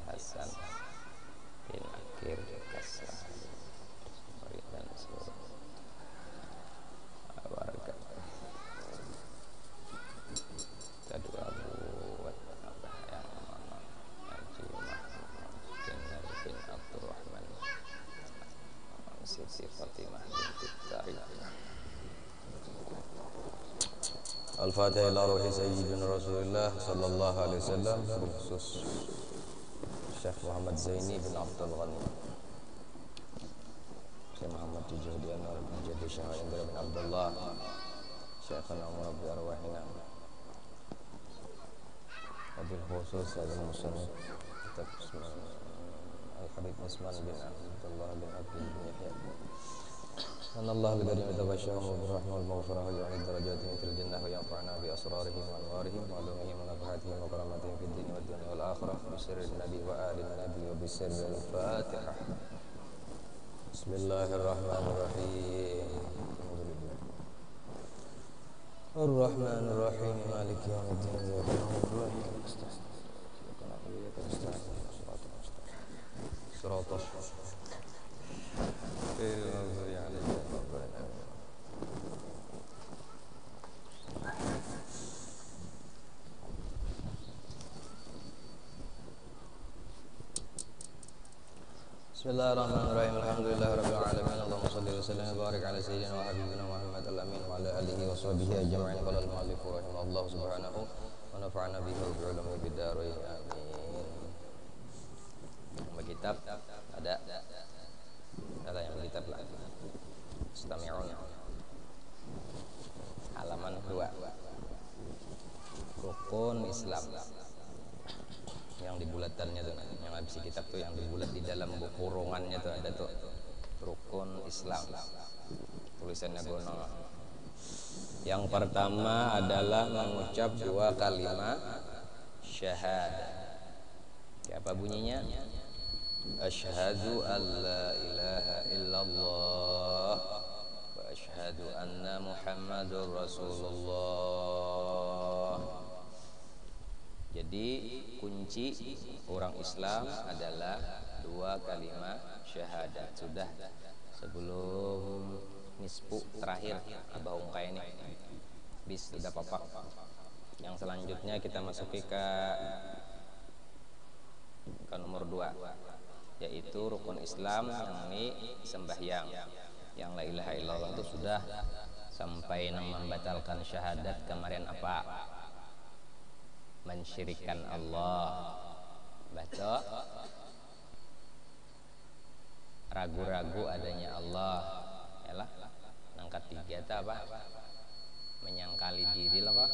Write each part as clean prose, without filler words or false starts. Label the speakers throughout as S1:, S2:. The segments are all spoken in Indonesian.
S1: Hasan bin Akir Kasran dan seluruh warga. Kita doa buat Abah yang mana Haji Mahmud bin Abdurrahman, Siti Fatimah binti Tarikh. Al-Fatihah ila ruhi sayyidina Rasulullah sallallahu alaihi wasallam, khusus Syekh Muhammad Zaini bin Abdul Ghani, Syekh Muhammad Tijahdian bin Jadi Syekh Indra bin Abdullah, Syekhana Umar bin Arwahina. Wabil khusus Al Musannif Kitab Al-Habib Isman bin Abdullah bin Abdul bin Yahya. Allah al-Karim tabashshahum bil rahmah wal maghfirah wa ya'id darajatihim fil jannah wa yanfa'na bi asrarihim wa anwarihim wa ulumihim wa nafahatihim wa karamatihim fid dunya wad dunya wal akhirah bi sirri nabi wa ali nabi wa bi sirri al-Fatihah. Bismillahirrahmanirrahim. Ar-Rahmanir Rahim Maliki yaumiddin. Siratal Bismillahirrahmanirrahim. Alhamdulillahirabbil alamin. Allahumma shalli wa sallim wa barik ala sayyidina wa habibina Muhammad al-amin wa ala alihi wa sahbihi ajma'in. Qala al-mu'allif rahimahullah subhanahu wa nafa'ana bihi wa bi ulumi bid darain. Amin. Kitab ada yang kitab lah. Istami'un. Halaman 2. Rukun Islam. Yang di bulatannya tuh, yang habis kitab tuh yang dibulat di dalam kurungannya tuh ada tuh rukun Islam. Tulisannya gono. Yang pertama adalah mengucap 2 kalimat syahadah. Ya, apa bunyinya? Asyhadu an la ilaha illallah wa asyhadu anna Muhammadur Rasulullah. Jadi kunci orang Islam adalah 2 kalimat syahadat. Sudah sebelum nisfu terakhir Abah ungkai ini bis sudah papak. Yang selanjutnya kita masuki ke nomor 2, yaitu rukun Islam yang ini sembahyang. Yang la ilaha illallah itu sudah sampai membatalkan syahadat. Kemarin apa? Mensyirikan Allah, baca ragu-ragu adanya Allah, yalah. Angkat 3 itu apa? Menyangkali diri lah, Pak.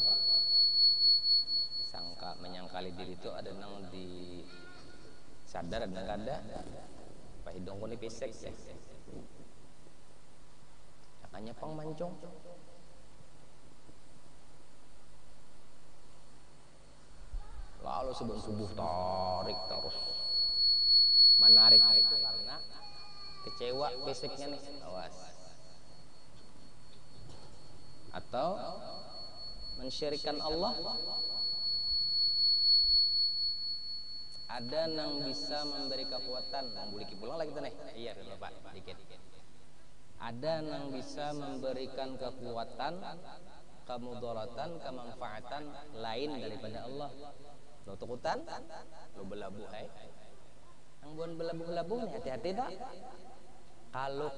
S1: Menyangkali diri itu ada nang di sadar ada kada. Pak hidung ko ni pisek ya. Makanya pang mancong. Lalu sebelum subuh tarik terus menarik itu karena kecewa fisiknya nih, awas. Atau mensyirikan Allah. Ada yang bisa memberi kekuatan, membuliki pulang lagi tuh nih. Iya Bapak, dikit. Ada yang bisa memberikan kekuatan, kemudaratan, kemanfaatan lain daripada Allah. Lo tukutan, lo belabuh hai. Yang bukan belabuh nih, hati-hati tak. Kalau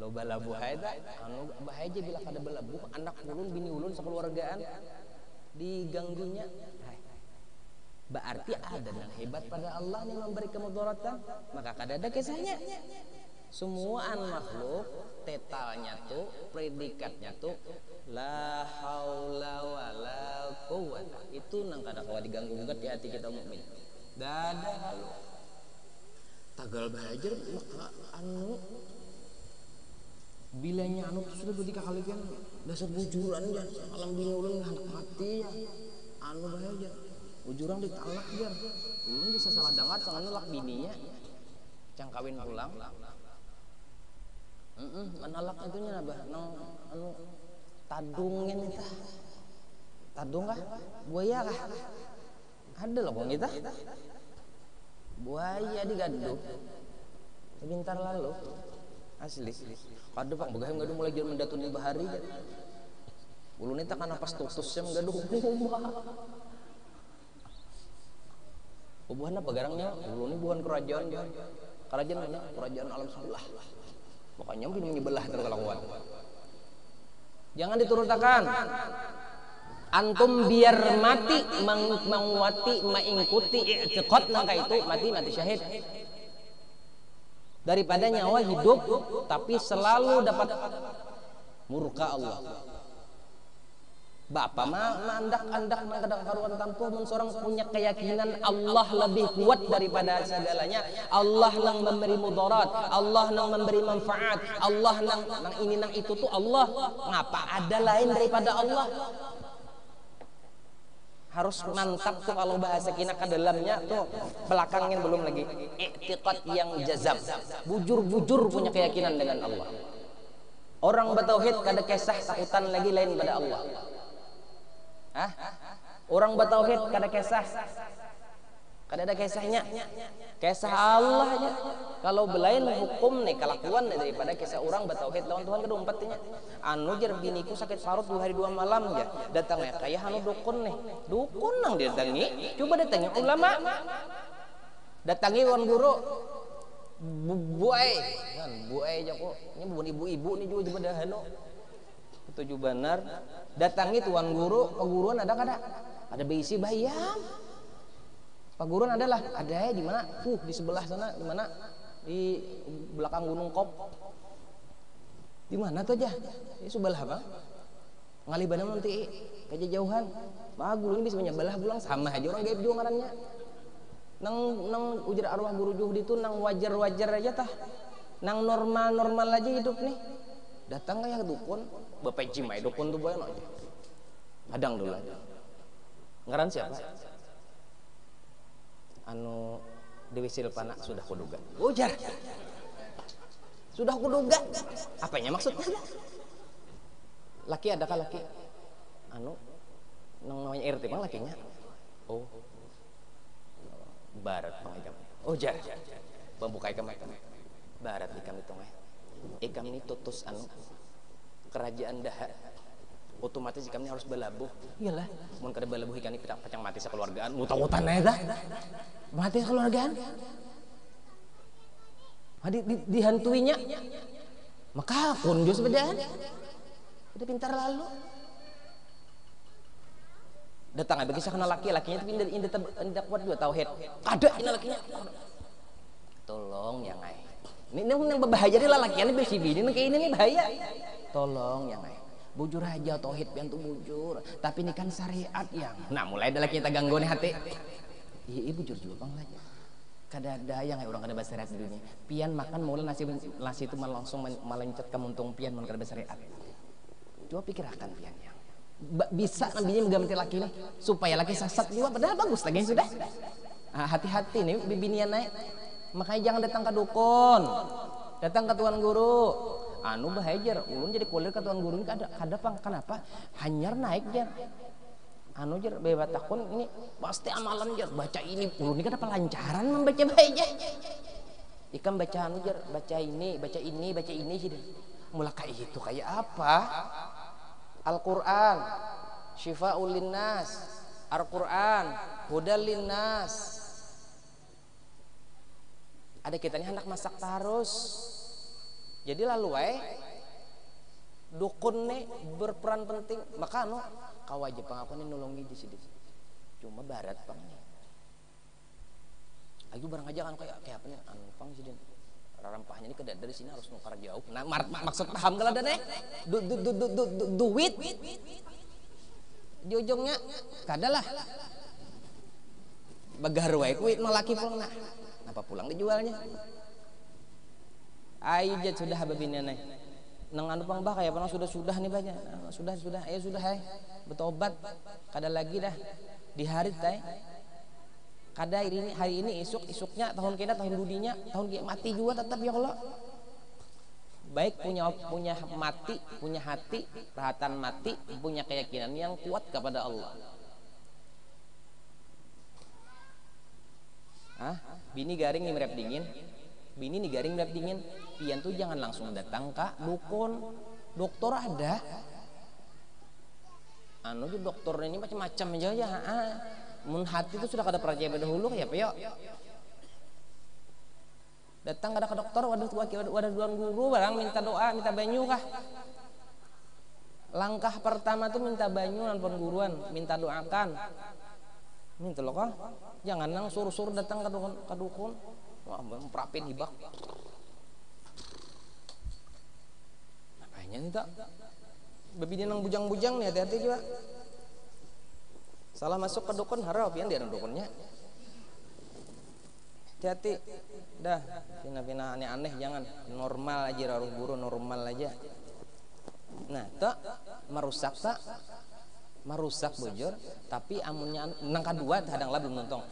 S1: lo belabuh hai tak. Anu bahaya aja bila kada belabuh, anak ulun, bini ulun, sekeluargaan diganggunya. Berarti ada yang hebat pada Allah nih memberi kemudaratan, maka kada ada kisahnya. Semua makhluk tetalnya tuh, predikatnya tuh la haula wala quwwata. Itu nang kada kawa diganggu gugat di hati kita mukmin. Dada halu. Tagal bahajar maka anu bilanya anu sudah 2-3 kali kan dasar bujuran ya. Alam bini ulun hendak mati ya. Anu bahajar. Ujurang ditalak jar. Ulun bisa salah dengar sangan nolak bininya. Cang kawin pulang. Manalak itunya nabah anu tadungen eta. Tadung kah? Buaya kah? Ada loh bang kita. Buaya di gaduh. Sebentar lalu asli. Kado pak begahem gaduh mulai jalan mendatuni bahari. Ulu nita kan napas tutusnya gaduh. Buhan apa garangnya? Ulu ini buhan kerajaan dia. Kerajaan mana? Kerajaan alam sebelah. Pokoknya mungkin menyebelah terkelakuan. Jangan diturutakan. Antum biar mati menguati mengikuti i'tiqad nangka itu mati syahid. Daripada nyawa hidup tapi selalu dapat murka Allah. Bapak mah andak kadang karuan tampuh mun seorang punya keyakinan Allah lebih kuat daripada segalanya. Allah nang memberi mudarat, Allah nang memberi manfaat, Allah nang ini nang itu tuh Allah. Ngapa ada lain daripada Allah? Harus mantap tuh kalau bahasa kita ke dalamnya tuh belakangnya belum lagi i'tiqad yang jazam. Bujur punya keyakinan dengan Allah. Orang bertauhid kada kisah takutan lagi lain pada Allah. Orang bertauhid kada kisah, kada ada kisahnya, kisah Allah aja. Kalau belain hukum nih kelakuan nih daripada kisah orang bertauhid lawan Tuhan kedua empatnya. Anu jar biniku sakit parut 2 hari 2 malam ya, datangnya kayak anu dukun nih, dukun nang datangi, coba datangi ulama, datangi wan guru, buai aja kok, ini bukan ibu-ibu nih juga dah hano. Tujuh benar datangi tuan guru peguruan ada kada ada berisi bayam peguruan adalah ada ya di mana di sebelah sana di mana di belakang gunung Kop di mana tuh aja di sebelah bang ngalibana nanti kayak jauhan guru ini bisa menyebelah pulang sama aja orang gaib juga ngarannya nang ujar arwah guru juhdi itu nang wajar aja tah nang normal aja hidup nih datang kayak dukun bapak cimai dukun tuh boy aja adang dulu aja ngaran siapa anu Dewi Silpana sudah kuduga ujar sudah kuduga apanya maksudnya laki adakah laki anu namanya RT bang lakinya oh barat pengajam ujar membukai kemana barat ikam itu ikam ini tutus anu kerajaan daha otomatis ikam ini harus balabuh iyalah mun kada balabuh ikan ini pacang mati sekeluargaan muta-mutan aja dah mati sekeluargaan dihantuinya maka pun juga sepedaan udah pintar lalu datang bagi sakna laki-lakinya tapi tidak kuat juga tauhid ada ini lakinya tolong yang ngai ini yang berbahaya dia lalakiannya bersih bini kayak ini nih bahaya tolong yang ngai bujur aja tauhid pian tuh bujur tapi ini kan syariat yang nah mulai ada laki kita ganggu nih hati iya bujur juga bang lagi kada ada yang orang kada bahasa syariat di dunia pian makan mulai nasi itu langsung melencet ke muntung pian mun kada bahasa syariat coba pikirkan pian yang bisa nabinya mengganti laki nih supaya laki sasat juga padahal bagus lagi sudah hati-hati nih bibinian naik makanya jangan datang ke dukun datang ke tuan guru anu bahajar ulun jadi kulir ke tuan guru ini kada pang kenapa hanyar naik jar anu jar bebas takun ini pasti amalan jar baca ini ulun ini kada pelancaran membaca bahajar ikan baca anu jar baca ini sih mulai kayak itu kayak apa Al-Quran Syifa'ul linnas Al-Quran Hudal linnas ada kitanya hendak masak terus jadi lalu dukun nih berperan penting maka anu kawajib pengakuan ini nolongi di sini cuma barat pang nih lagi barang aja kan kayak apa nih anu pang sih rampahnya ini kedada dari sini harus nukar jauh nah maksud paham kalau ada nih duit di ujungnya kadalah bagarwai kuit malaki pulang nah apa pulang dijualnya aja sudah habibinnya nih nang anu pang bah kayak pernah sudah nih banyak sudah ayo sudah bertobat kada lagi dah di hari teh kada hari ini isuknya tahun kena tahun dudinya tahun mati juga tetap ya Allah baik punya mati, punya hati, perhatian mati, punya keyakinan yang kuat kepada Allah. Bini garing nih merep dingin, bini nih garing merep dingin, pian tuh jangan langsung datang ke dukun, dokter ada. Juga dokter ini macam-macam aja ya. Mun hati itu sudah kada percaya dahulu ya peo. Datang kada ke dokter, wadah duan guru barang minta doa, minta banyu kah. Langkah pertama tuh minta banyu nanpon guruan, minta doakan. Minta lo kan, jangan nang suruh datang ke dukun, wah merapin hibak. Apanya nih tak? Bebi nang bujang-bujang nih, hati-hati juga. Salah masuk ke dukun harap pian dia dukunnya. Hati-hati. Dah, pina-pina aneh-aneh jangan. Normal aja raruh buru, normal aja. Nah, tak merusak bujur, tapi amunnya nang kedua hadanglah belum nonton.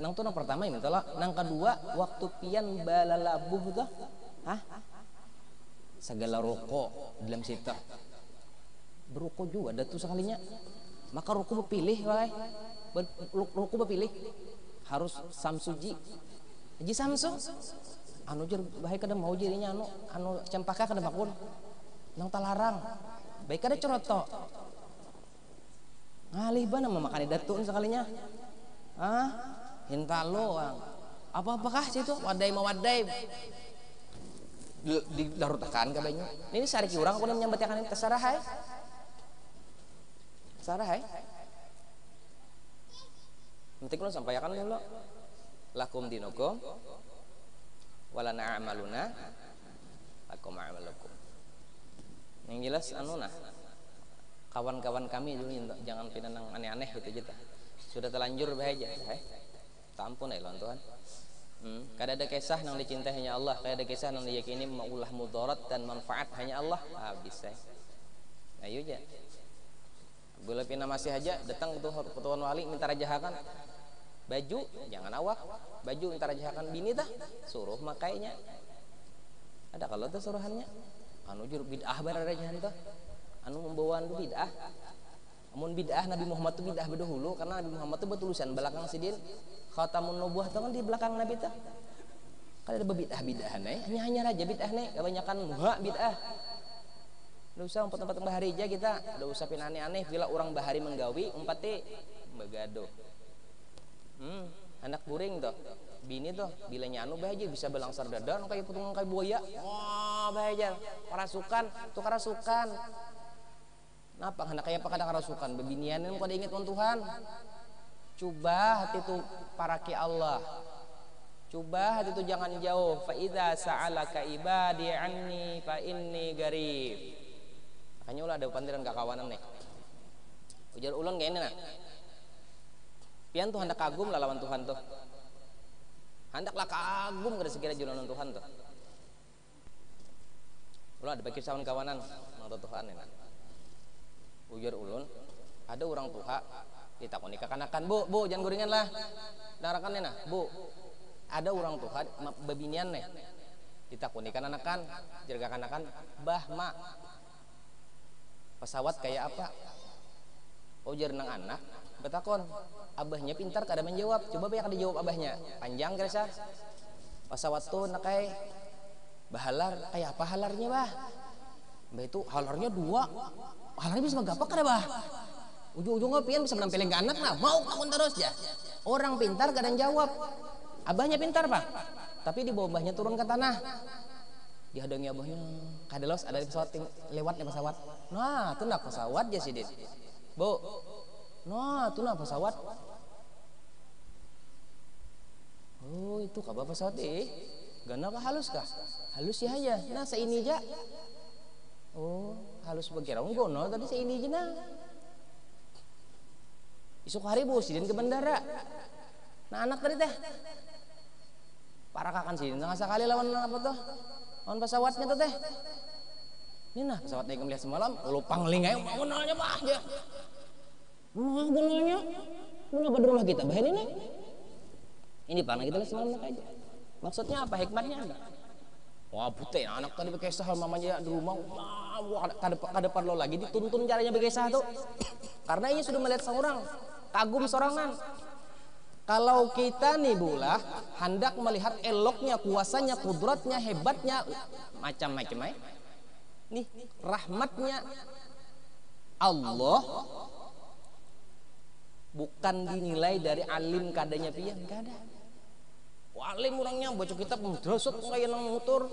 S1: Nang tuh nang pertama ini tolak, nang kedua waktu pian balalabuh tuh. Segala rokok dalam situ. Berokok juga ada tuh sekalinya. Maka rokok berpilih, rokok berpilih harus Samsuji. Haji Samsu jer bahaya kada mau jirinya anu cempaka kada bakun nang talarang baik kada ceroto ngalih bana memakani datun sekalinya hintalo apa-apakah situ wadai mawadai dilarutakan ka banyu ini sariki urang aku menyambatiakan ini terserah sarah nanti kalau sampaikan dulu lakum dinukum walana amaluna lakum amalukum. Yang jelas kawan-kawan kami dulu jangan pinang aneh-aneh gitu aja. Sudah terlanjur bahaya tak ampun ya Tuhan. Kada ada kisah nang dicintai hanya Allah, kada ada kisah nang diyakini maulah mudarat dan manfaat hanya Allah. Bisa. Ayo aja. Bila pina masih aja datang ke Tuan Wali minta rajahakan baju jangan awak, baju minta rajahakan bini tah suruh makainya. Ada kalau tuh suruhannya jur bid'ah bararajahan tuh membawaan tuh bid'ah. Amun bid'ah Nabi Muhammad tuh bid'ah berdahulu karena Nabi Muhammad tuh bertulisan belakang sidin khatamun nubuwah tuh kan di belakang Nabi tuh. Kan ada bid'ah hanya raja bid'ah nih kebanyakan muha bid'ah. Nggak usah tempat bahari aja kita, nggak usah pin aneh-aneh bila orang bahari menggawi umpati begado. Anak buring tuh bini tuh bila nyanu bahaya bisa belangsar dadan kayak putungan kayak buaya. Wah bahaya kerasukan tuh kerasukan. Napa anak kayak apa kadang kerasukan bebinian kau inget Tuhan. Coba hati itu paraki Allah. Coba hati itu jangan jauh. Fa idza sa'alaka ibadi anni fa inni garib. Makanya ulah ada pantiran kakawanan nih. Ujar ulun kayak ini nah. Pian tuh hendak kagum lah lawan Tuhan tuh. Hendaklah kagum kada sekira jualan Tuhan tuh. Ulah ada pikir sawan kawanan nang Tuhan ini. Ujar ulun, ada orang tua ditakoni kakanakan, Bu, jangan gorengan lah. Darakan nah, Bu. Ada orang tua bebinian nih. Ditakoni kananakan, jaga kanakan, Bah, Mak. Pesawat kayak apa? Ujar nang anak, betakon. Abahnya pintar kada menjawab. Coba banyak dijawab abahnya. Panjang kira pesawat tuh nakai bahalar kayak apa halarnya bah? Bah itu halarnya 2. Halarnya bisa berapa kada bah? Ujung-ujungnya pian bisa menampilin ke anak nah. Mau takun terus ya. Orang pintar kada jawab. Abahnya pintar pak. Tapi di bawah abahnya turun ke tanah. Dihadangi abahnya. Kada los ada pesawat lewat pesawat. Nah, itu nak pesawat ya sidin. Bu. Nah, itu nak pesawat. Oh itu kabar pesawat gana kah halus kah? Halus ya aja. Nah seini aja. Oh halus berkira gono tadi seini aja nah. Isuk hari bu sidin ke bandara. Nah anak tadi teh. Para kakan sidin nggak sekali lawan apa tuh? Lawan pesawatnya tuh teh. Ini nah pesawat naik melihat semalam. Lu panglingai mau nanya bah ya. Gunanya. Kenapa di rumah kita? Bahan ini. Ini pernah kita lihat semalam aja. Maksudnya apa? Hikmatnya apa? Wah putih anak tadi bekesah mamanya di rumah, wah kadepan lo lagi dituntun caranya bekesah tuh. Karena ini sudah melihat seorang, kagum sorangan. Kalau kita nih bulah hendak melihat eloknya, kuasanya, kudratnya, hebatnya, macam-macam nih rahmatnya Allah bukan dinilai dari alim kadanya pian, enggak ada. Alim orangnya baca kitab madrasah kayak nang motor.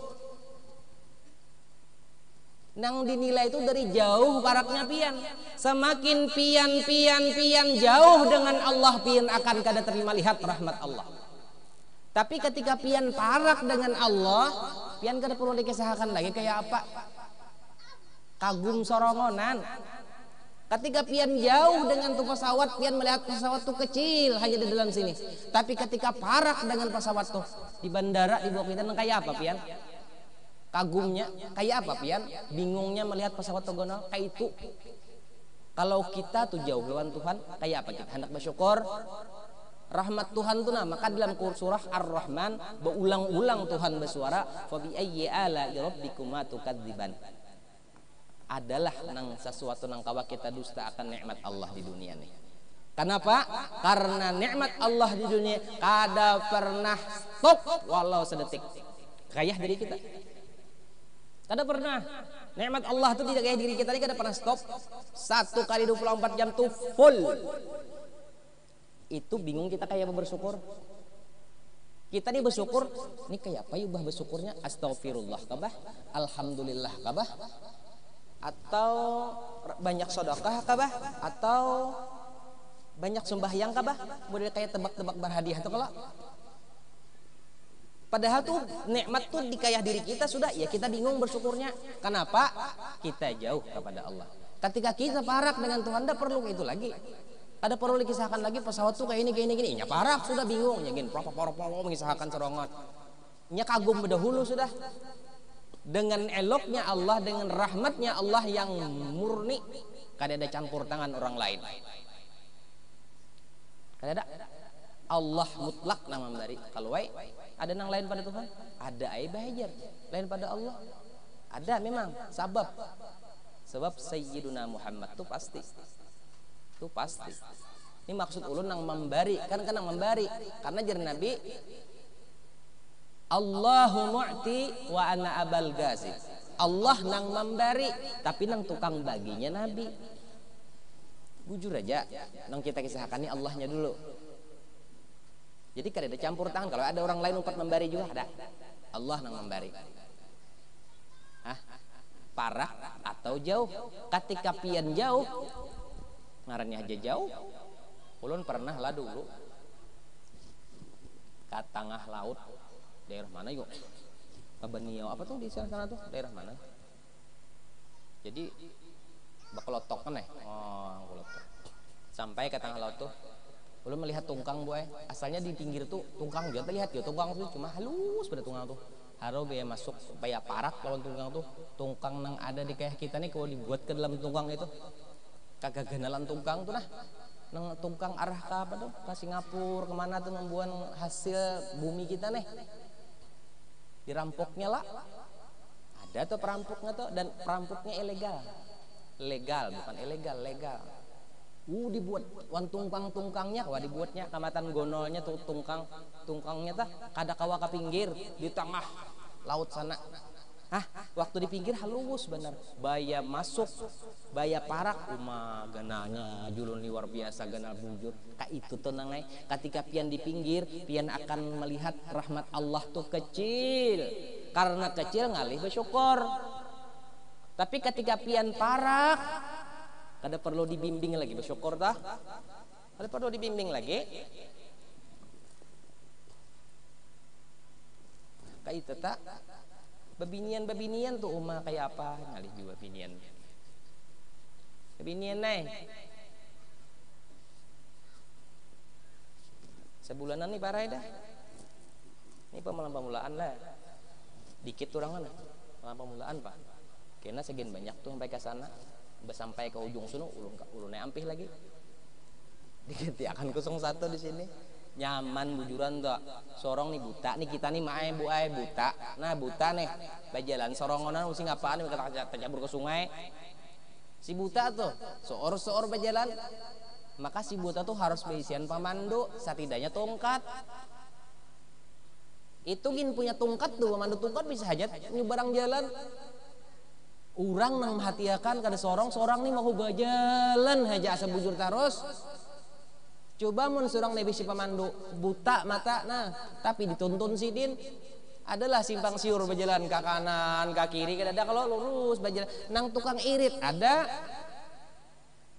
S1: Nang dinilai itu dari jauh paraknya pian. Semakin pian jauh dengan Allah pian akan kada terima lihat rahmat Allah. Tapi ketika pian parak dengan Allah, pian kada perlu dikisahkan lagi kayak apa. Kagum sorongonan. Ketika pian jauh dengan tuh pesawat, pian melihat pesawat tuh kecil hanya di dalam sini. Tapi ketika parak dengan pesawat tuh di bandara di bawah kita, kayak apa pian? Kagumnya kayak apa pian? Bingungnya melihat pesawat tuh gonal kayak itu. Kalau kita tuh jauh lawan Tuhan, kayak apa kita? Hendak bersyukur. Rahmat Tuhan tuh maka dalam surah Ar-Rahman berulang-ulang Tuhan bersuara, "Fa bi ayyi ala'i rabbikuma tukadziban." Adalah nang sesuatu nang kawa kita dusta akan nikmat Allah di dunia nih. Kenapa? Karena nikmat Allah di dunia kada pernah stop walau sedetik. Kayak diri kita. Kada pernah. Nikmat Allah itu tidak kayak diri kita ini kada pernah stop. 1 kali 24 jam tuh full. Itu bingung kita kayak bersyukur. Kita nih bersyukur, ini kayak apa yubah bersyukurnya? Astagfirullah kabah, alhamdulillah kabah, atau banyak sedekah kabah, atau banyak sembahyang kabah, boleh kayak tebak-tebak berhadiah atau kalau padahal tuh nikmat tuh di kayah diri kita sudah, ya kita bingung bersyukurnya. Kenapa? Kita jauh kepada Allah. Ketika kita parak dengan Tuhan, tidak perlu itu lagi. Ada perlu dikisahkan lagi pesawat tuh kayak ini. Nya parak sudah bingung, ya gini, poro mengisahkan serongot. Nya kagum berdahulu sudah. Dengan eloknya Allah, dengan rahmatnya Allah yang murni, kada ada campur tangan orang lain. Kada ada. Allah mutlak nama memberi. Kalau ada nang lain pada Tuhan? Ada bahajar lain pada Allah. Ada memang sebab Sayyiduna Muhammad itu pasti. Itu pasti. Ini maksud ulun nang memberi, kan nang memberi. Karena jar Nabi Allahu mu'ti wa ana abal gazi. Allah nang memberi, tapi nang tukang baginya Nabi. Bujur aja, nang kita kisahkan ini Allahnya dulu. Jadi kada ada campur tangan. Kalau ada orang lain umpat memberi juga ada. Allah nang memberi. Parah atau jauh? Ketika pian jauh, ngarannya aja jauh. Ulun pernah lah dulu ke tengah laut. Daerah mana yuk? Kabanio apa tuh di sana tuh? Daerah mana? Jadi bakelotok kan Oh, bakelotok. Sampai ke tengah laut tuh, ulun melihat tungkang buai. Asalnya di pinggir tuh tungkang juga terlihat ya, tungkang tuh cuma halus pada tungkang tuh. Haro biaya masuk supaya parak lawan tungkang tuh. Tungkang nang ada di kayak kita nih kalau dibuat ke dalam tungkang itu kagak genalan tungkang tuh nah. Nang tungkang arah ke apa tuh? Ke Singapura kemana tuh membuat hasil bumi kita nih. Dirampoknya lah, ada tuh perampoknya tuh, dan perampoknya ilegal, bukan ilegal, legal. Dibuat wan tungkangnya, dibuatnya kamatan gonolnya tuh tungkangnya tuh kada kawa ke pinggir di tengah laut sana. Waktu di pinggir halus bener, baya masuk, baya parak, ganalnya julun luar biasa, ganal bujur. Kak itu tuh nangai, ketika pian di pinggir, pian akan melihat rahmat Allah tuh kecil. Karena kecil ngalih bersyukur. Tapi ketika pian parak, kada perlu dibimbing lagi bersyukur dah. Kada perlu dibimbing lagi. Kak itu tak. Babinian tuh kayak apa ngalih juga babinian nih sebulanan nih parah dah. Ini pemulaan lah dikit orang mana pemulaan pak karena segian banyak tuh sampai ke sana sampai ke ujung sana ulun ampih lagi dikit ya akan 01 di sini nyaman bujuran tuh. Sorong nih buta nih kita nih mae bu ay buta. Nah buta nih bajalan sorongonan using apaan nih kata tercabur ke sungai. Si buta tuh seor bajalan. Maka si buta tuh harus berisian pamandu, setidaknya tongkat. Itu gin punya tongkat tuh, pamandu tongkat bisa aja nyebarang jalan. Urang nang mahatiakan kada sorang nih mau jalan aja asa bujur terus. Coba mun surang nebi si pamandu buta mata, nah tapi dituntun sidin. Adalah simpang siur berjalan ke kanan, ke kiri, kada ada kalau lurus berjalan. Nang tukang irit ada.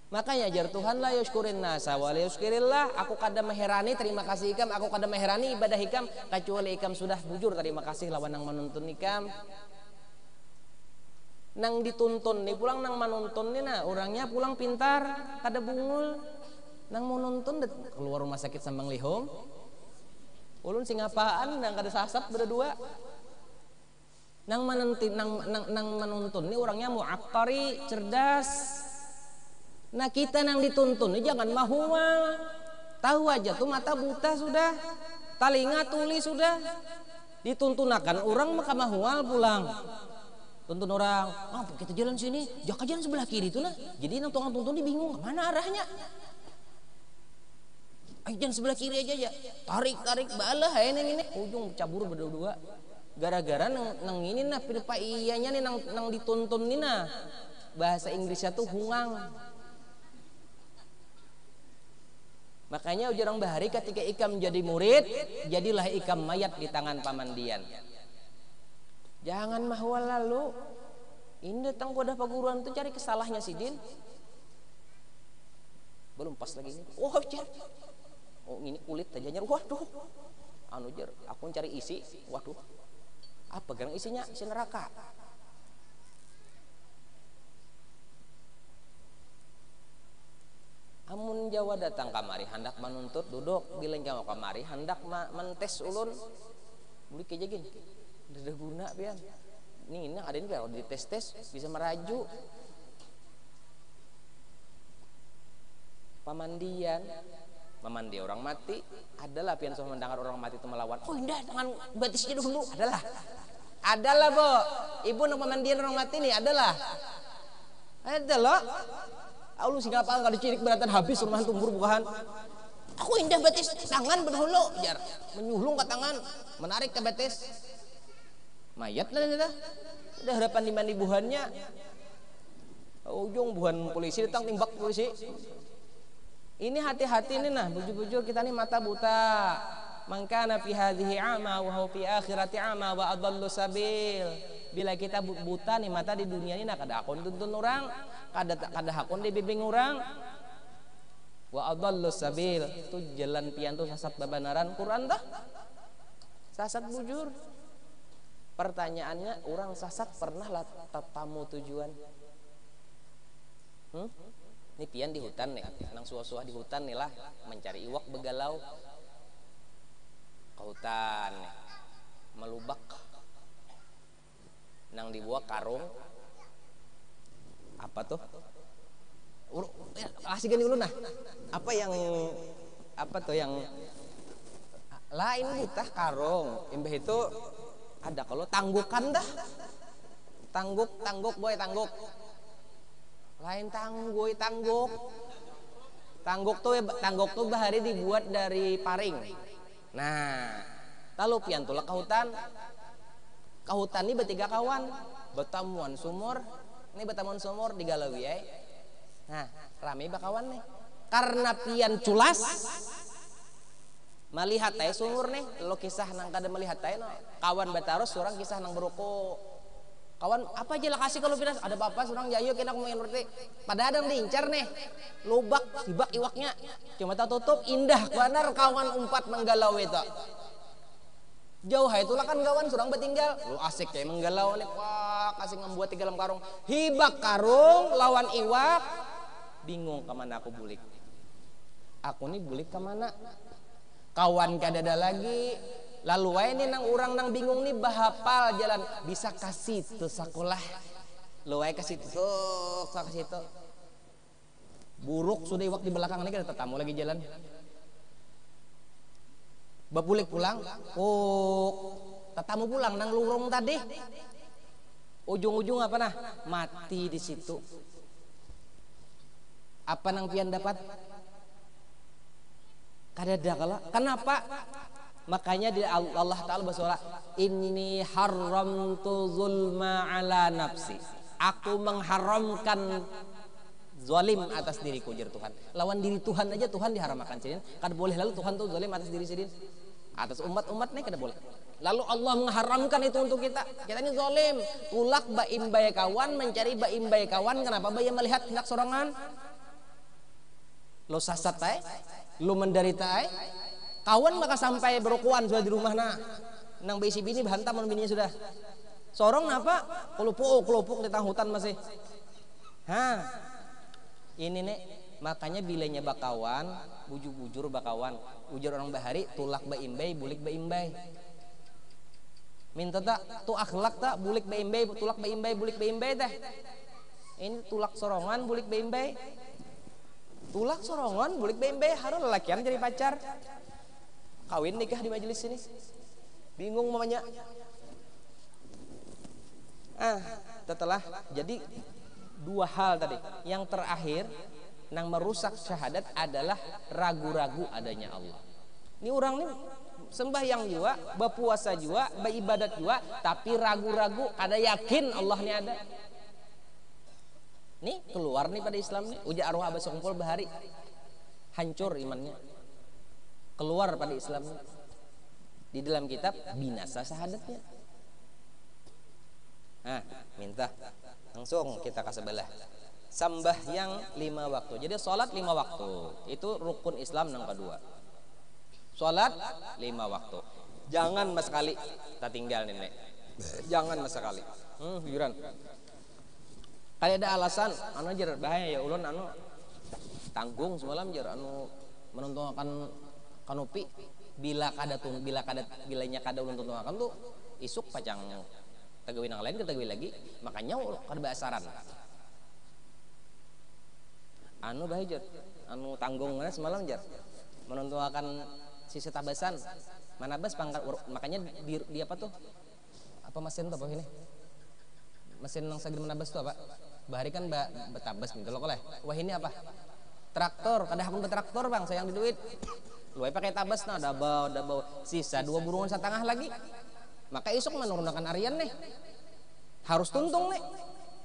S1: Makanya jar Tuhan la yusykurin nasa wa la yusykirillah. Aku kada meherani terima kasih ikam, aku kada meherani ibadah ikam kecuali ikam sudah bujur terima kasih lawan nang menuntun ikam. Nang dituntun nih pulang nang menuntun nih nah orangnya pulang pintar kada bungul. Nang menuntun keluar rumah sakit sambang lihom. Ulun sing apaan nang kada sasap berdua. Nang menuntun nih orangnya mu'attari cerdas. Nah kita nang dituntun ini jangan mahual. Tahu aja tuh mata buta sudah, telinga tuli sudah. Dituntunakan orang maka mahual pulang. Tuntun orang, kita jalan sini, jangan jalan sebelah kiri itu nah. Jadi nang tukang tuntun ini bingung kemana arahnya. Ayo jangan sebelah kiri aja ya. Tarik balah ini ujung cabur berdua. Gara-gara nang ini nah pilih iyanya nih nang dituntun nih nah. Bahasa Inggrisnya tuh hungang. Makanya ujarang bahari ketika ikam jadi murid, jadilah ikam mayat di tangan pamandian. Jangan mahwal lalu. Ini datang pada paguruan tuh cari kesalahnya sidin. Belum pas lagi ini. Oh jar. Oh ini kulit aja nyer. Waduh. Anu jar, aku cari isi. Waduh. Apa gang isinya? Isi neraka. Amun Jawa datang kamari hendak menuntut duduk bilang Jawa kamari hendak mentes ulun beli keja gini udah guna pian ini ada ini kalau dites bisa meraju pemandian orang mati adalah pian so mendengar orang mati itu melawan oh indah dengan batisnya dulu adalah bo ibu nak pemandian orang mati nih adalah Allah sih ngapal kada cirik beratan habis rumah tumbur bukan. Aku indah betis tangan berhulu jar menyulung ke tangan menarik ke betis. Mayat lah dah. Udah harapan di mandi buhannya. Ujung buhan polisi datang timbak polisi. Ini hati-hati nih nah bujur-bujur kita nih mata buta. Mangkana fi hadhihi ama wa huwa fi akhirati ama wa adallu sabil. Bila kita buta nih mata di dunia ini nah kada akon tuntun orang, kada hakon di bibing orang. Wa adallu sabil tu jalan pian tu sasat babanaran Quran dah. Sasat bujur. Pertanyaannya orang sasat pernah lah tamu tujuan? Ini pian di hutan nih, nang suah-suah di hutan nih lah mencari iwak begalau. Ke hutan nih, melubak nang dibuat karung apa tuh asik gini dulu nah apa tuh yang lain kita karung imbah itu ada kalau tanggukan dah tangguk boy tangguk lain tangguk tuh bahari dibuat dari paring nah lalu pian tulah ke hutan ini bertiga kawan betamuan sumur di Galawi ya. Nah rame bakawan nih karena pian culas melihat tay sumur nih lo kisah nang kada melihat tay no. Kawan bataros surang kisah nang beroko kawan apa aja lah kasih kalau pinas ada apa surang jayo kena aku main berarti pada ada diincar nih lubak sibak iwaknya cuma tak tutup indah benar kawan umpat menggalau itu jauh itulah kan kawan surang bertinggal lu asik kayak menggalau nih wah kasih ngembuat tiga dalam karung hibak karung lawan iwak bingung kemana aku bulik aku nih bulik kemana kawan kadada lagi lalu wae nih nang orang nang bingung nih bahapal jalan bisa kasih tuh sekolah lu wae kasih tuh kasih tuh buruk sudah iwak di belakang ini kita tamu lagi jalan
S2: Bapulik pulang, oh tatamu pulang nang lurung tadi. Ujung-ujung apa nah? Mati di situ. Apa nang pian dapat? Kadada kala. Kenapa? Makanya di Allah Ta'ala bersuara, inni haramtu zulma ala nafsi. Aku mengharamkan zalim atas diriku, jar Tuhan. Lawan diri Tuhan aja Tuhan diharamkan sidin. Kada boleh lalu Tuhan tuh zalim atas diri sidin. Atas umat-umat nih kada boleh. Lalu Allah mengharamkan itu untuk kita. Kita ini zalim. Tulak baim bae kawan, mencari baim bae kawan. Kenapa bae melihat hendak sorangan? Lo sasat ay, lo menderita ay. Kawan maka sampai berokuan sudah di rumah nang bisi bini bahantam bininya sudah. Sorong napa? Kelupuk di tengah hutan masih. Ini nek makanya bilanya bakawan, bujur bakawan, ujar orang bahari tulak baimbai, bulik baimbai. Minta tak tu akhlak tak bulik baimbai, tulak baimbai, bulik baimbai teh. Ini tulak sorongan, bulik baimbai. Tulak sorongan, bulik baimbai harus lelakian jadi pacar. Kawin nikah di majelis ini. Bingung mamanya. Setelah jadi dua hal tadi. Yang terakhir nang merusak syahadat adalah ragu-ragu adanya Allah. Ini orang nih sembahyang juga, berpuasa juga, beribadat juga, tapi ragu-ragu, ada yakin Allah ini ada. Nih keluar nih pada Islam nih, ujar arwah abah sekumpul bahari, hancur imannya. Keluar pada Islam nih. Di dalam kitab binasa syahadatnya. Minta langsung kita kasih belah. Sembahyang 5 waktu. Jadi sholat 5 waktu. Itu rukun Islam yang kedua. Sholat 5 waktu. Jangan mas sekali tak tinggal nenek. Jangan mas sekali. Jujuran. Kali ada alasan, anu jar bahaya ya ulun anu tanggung semalam jar anu menuntunkan kanupi bilanya kada ulun tuntungan tuh isuk pacang tagawi nang lain ketagawi lagi makanya kada basaran. Anu bahaya jar anu tanggung mana semalam jar menuntunkan sisi tabasan manabas pangkat makanya di apa tuh apa mesin tuh apa ini mesin yang saged menabas tuh apa bahari kan betabas gitu loh koleh. Wah ini apa traktor kada hakun betraktor bang sayang di duit luai pakai tabas nah ada bau sisa 2 burungan setengah lagi maka isuk menurunkan arian nih harus tuntung nih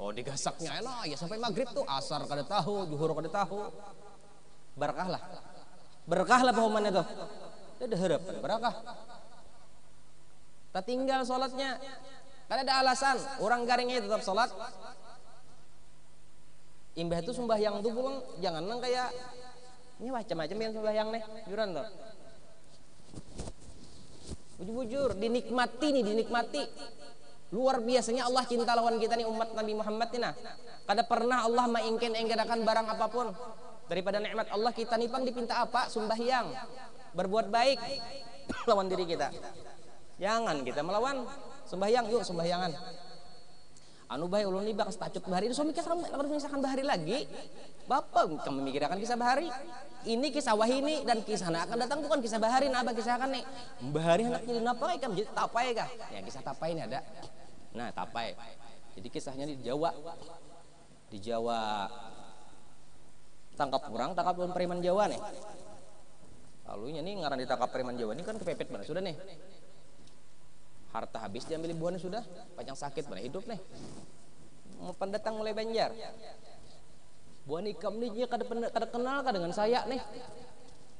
S2: digasaknya enak ya sampai maghrib tuh asar kada tahu juhur kada tahu berkah lah pahumannya tuh ada harapan berkah tak tinggal sholatnya kada ada alasan orang garingnya tetap sholat imbah itu sembahyang tuh pulang jangan nang kayak ini macam-macam yang sembahyang nih juran tuh bujur dinikmati luar biasanya Allah cinta lawan kita nih umat Nabi Muhammad nih nah kada pernah Allah mengingkar-ingkarkan barang apapun daripada nikmat Allah kita nih pang dipinta apa sembahyang berbuat baik lawan diri kita jangan kita melawan sembahyang yuk sembahyangan anu bae ulun ni bakas tacut bahari suami kita akan mengisahkan bahari lagi bapak kamu memikirkan kisah bahari ini kisah wahini dan kisah nak akan datang bukan kisah bahari nah abang kisahkan nih bahari anak jadi napa kan jadi tapai kah ya kisah tapai ini ada nah tapai jadi kisahnya di Jawa tangkap preman Jawa nih lalunya nih ngaran ditangkap preman Jawa ini kan kepepet mana sudah nih harta habis diambil ibuannya sudah panjang sakit mana hidup nih mau pendatang mulai Banjar buah nikam nih dia kada kenal dengan saya nih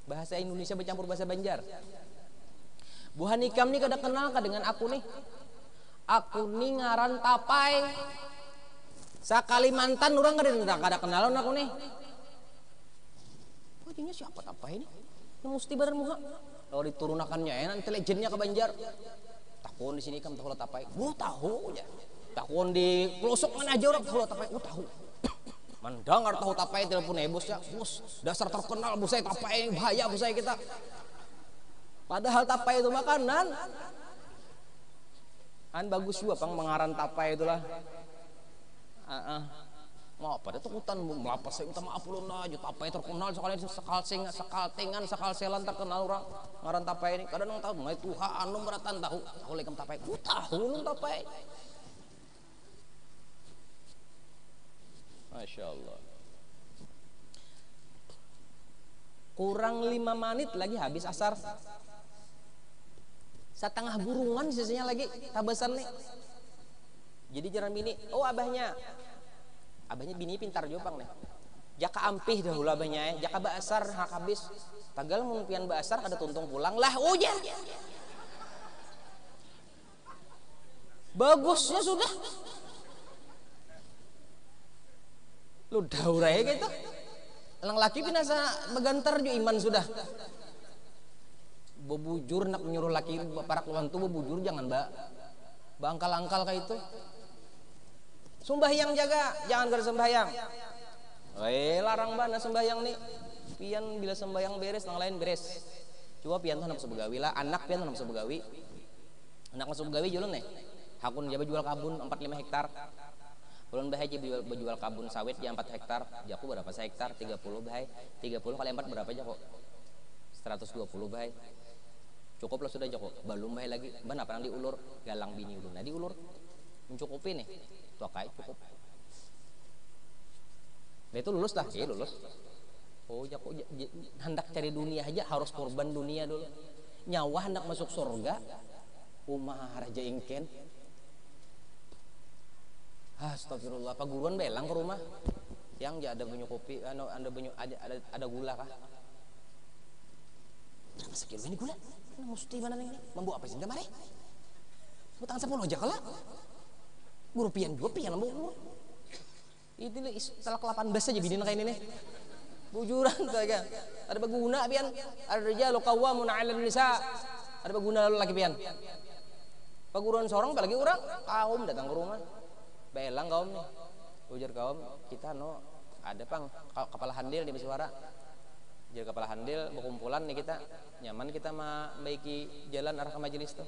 S2: bahasa Indonesia bercampur bahasa Banjar buah nikam nih kada kenal dengan aku nih ngaran tapai sakalimantan orang kada kenalan aku nih wajahnya siapa tapai ini mesti badan muka kalau diturunakannya enak intelijennya ke Banjar takun di sini kan tahu tapai tahu ya takun di pelosok mana aja orang tahu tapai tahu mendengar tahu tapai telepon bos ya bos dasar terkenal bos saya tapai bahaya bos saya kita padahal tapai itu makanan bagus juga pang mengaran tapai itulah mau Pada takutan melapas saya minta maaf ulun aja tapai terkenal sekali sekaltengan sekalselan terkenal orang ngaran tapai ini kadang tahu mulai Tuhan anu beratan tahu lekam tapai tahu ulun tapai. Masya Allah. Kurang 5 menit lagi habis asar. Setengah burungan sisanya lagi tabasan nih. Jadi jangan bini, oh abahnya bini pintar jopang nih. Jaka ampih dahulu abahnya jaka baasar hak habis. Tagal mungpian baasar kada tuntung pulang lah ujar. Bagusnya sudah. Lu daurai gitu. Lang laki pinasa begantar jo iman sudah. Bebujur nak menyuruh laki para keluhan tuh bebujur jangan bangkal-angkal kayak itu. Sembahyang jaga, jangan gara sembahyang. Larang banget sembahyang nih. Pian bila sembahyang beres, yang lain beres. Coba pian tuh anak sebegawi lah, anak pian tuh anak sebegawi. Anak masuk begawi jualan nih. Hakun jaga jual kabun 4-5 hektar. Ulun bahai jual kabun sawit di 4 hektar. Jaku berapa hektar? 30 bahai. 30 kali 4 berapa jaku? 120 bahai. Cukup lah sudah jaku. Belum bahai lagi. Ban apa nang diulur? Galang bini ulun. Nah diulur. Mencukupi nih. Tuakai cukup. Nah itu lulus lah. Iya lulus. Oh jaku hendak cari dunia aja harus korban dunia dulu. Nyawa hendak masuk surga. Umar raja ingken. Astagfirullah, Pak Guruan belang ke rumah. Yang ada banyak kopi, ada gula kah? Berapa sekilo ini gula? Mesti mana ini? Membawa apa sih kemarin? Utang 10 aja kalah. Guru pian juga pian lambu. Itu setelah ke-18 aja binin kayak ini nih. Bujuran saja. Ada baguna pian. Ada rijalu qawwamun 'alan nisa. Ada baguna lagi pian. Pak Guruan sorong apalagi orang kaum datang ke rumah. Belang kaum nih, ujar kaum kita ada pang kepala handil di Biswara, jadi kepala handil berkumpulan nih kita nyaman kita membaiki jalan arah ke majelis tuh,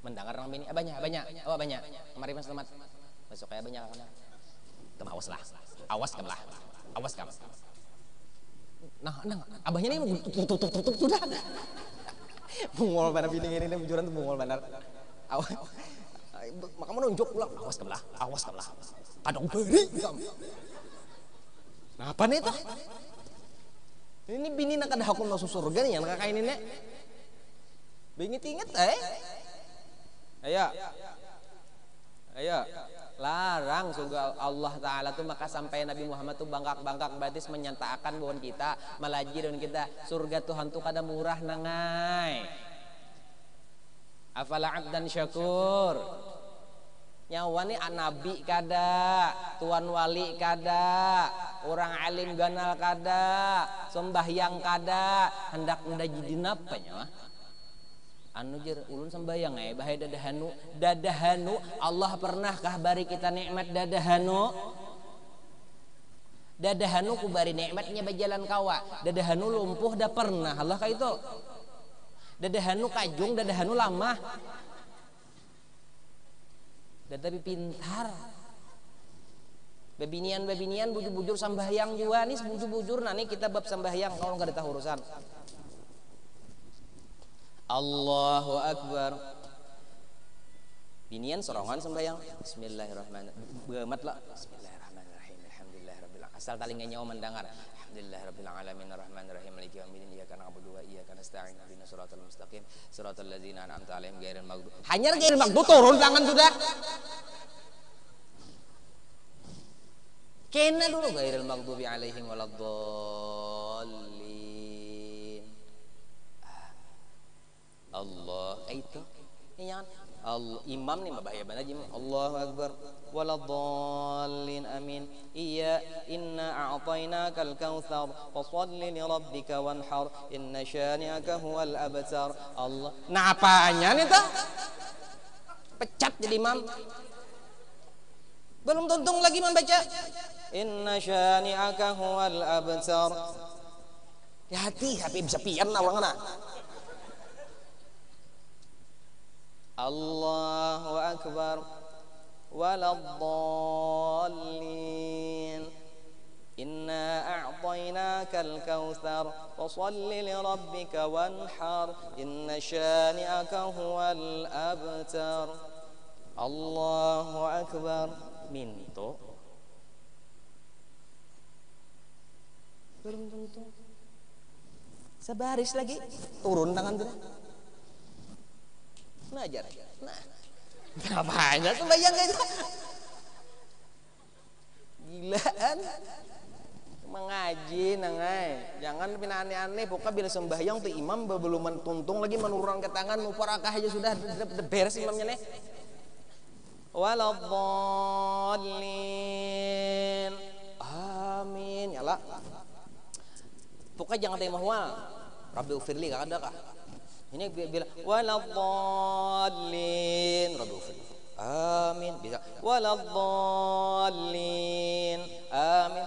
S2: mendengar orang ini banyak, kemarin mas selamat besok kayak banyak mana, awas kam. Nah, abahnya nih tutup sudah, bungol mana bini ini bujuran tuh bungol benar, awas. Maka menunjuk pulang awas kamlah kadang beri nah apa nih tuh ini bini nak ada hukum masuk surga nih yang kakak ini nek inget ayo larang surga Allah Ta'ala tuh maka sampai Nabi Muhammad tuh bangkak batis menyatakan bahwa kita melajir dan kita surga Tuhan tuh kada murah nangai afala abdan syakur nyawa nih nabi kada, tuan wali kada, orang alim ganal kada, sembahyang kada, hendak jadi napa nyawa? Anu jer ulun sembahyang bahaya dadahanu Allah pernahkah bari kita nikmat dadahanu ku bari nikmatnya berjalan kawa dadahanu lumpuh dah pernah Allah kayak itu dadahanu kajung dadahanu lama. Dan tapi pintar babinian bujur sambahyang juga nih bujur nani kita bab sambahyang kalau nggak ada urusan Allahu Akbar binian sorongan sambahyang Bismillahirrahmanirrahim begamat lah Bismillahirrahmanirrahim Alhamdulillahirabbil alamin asal talingnya nyawa mendengar Alhamdulillahirabbil alamin arrahmanirrahim maliki yaumiddin iyyaka na'budu wa iyyaka nasta'in ihdinas siratal mustaqim siratal ladzina an'amta 'alaihim ghairil maghdubi hanya ghairil maghdubi turun tangan sudah kena dulu ghairil maghdubi 'alaihim waladdallin Allah itu yang Allah imam nih bahaya banget aja Allahu Akbar waladdallin amin iya inna a'tainakal kautsar fashalli li rabbika wanhar inna syani'aka huwal abtar Allah nah apanya nih tuh pecat jadi imam belum tuntung lagi membaca inna syani'aka huwal abtar hati bisa pian awangna Allahu Akbar waladdallin a'tainakal kautsar fashalli lirabbika wanhar inna syani'aka huwal abtar. Allahu akbar. Minto belum tentu sebaris lagi turun tangan tuh. Ngajar. Nah, ngapain tuh bayang gitu? Gilaan. Mengaji nangai. Jangan pina aneh-aneh. Pokoknya bila sembahyang tuh imam belum mentuntung lagi menurun ke tangan muparakah aja sudah beres imamnya nih. Waladhdallin. Amin. Nyala. Pokoknya jangan tema mual. Rabbi ufirli kak ada kah? Ini bila waladhdallin. Rabbi ufirli. Amin. Bisa waladhdallin. Amin.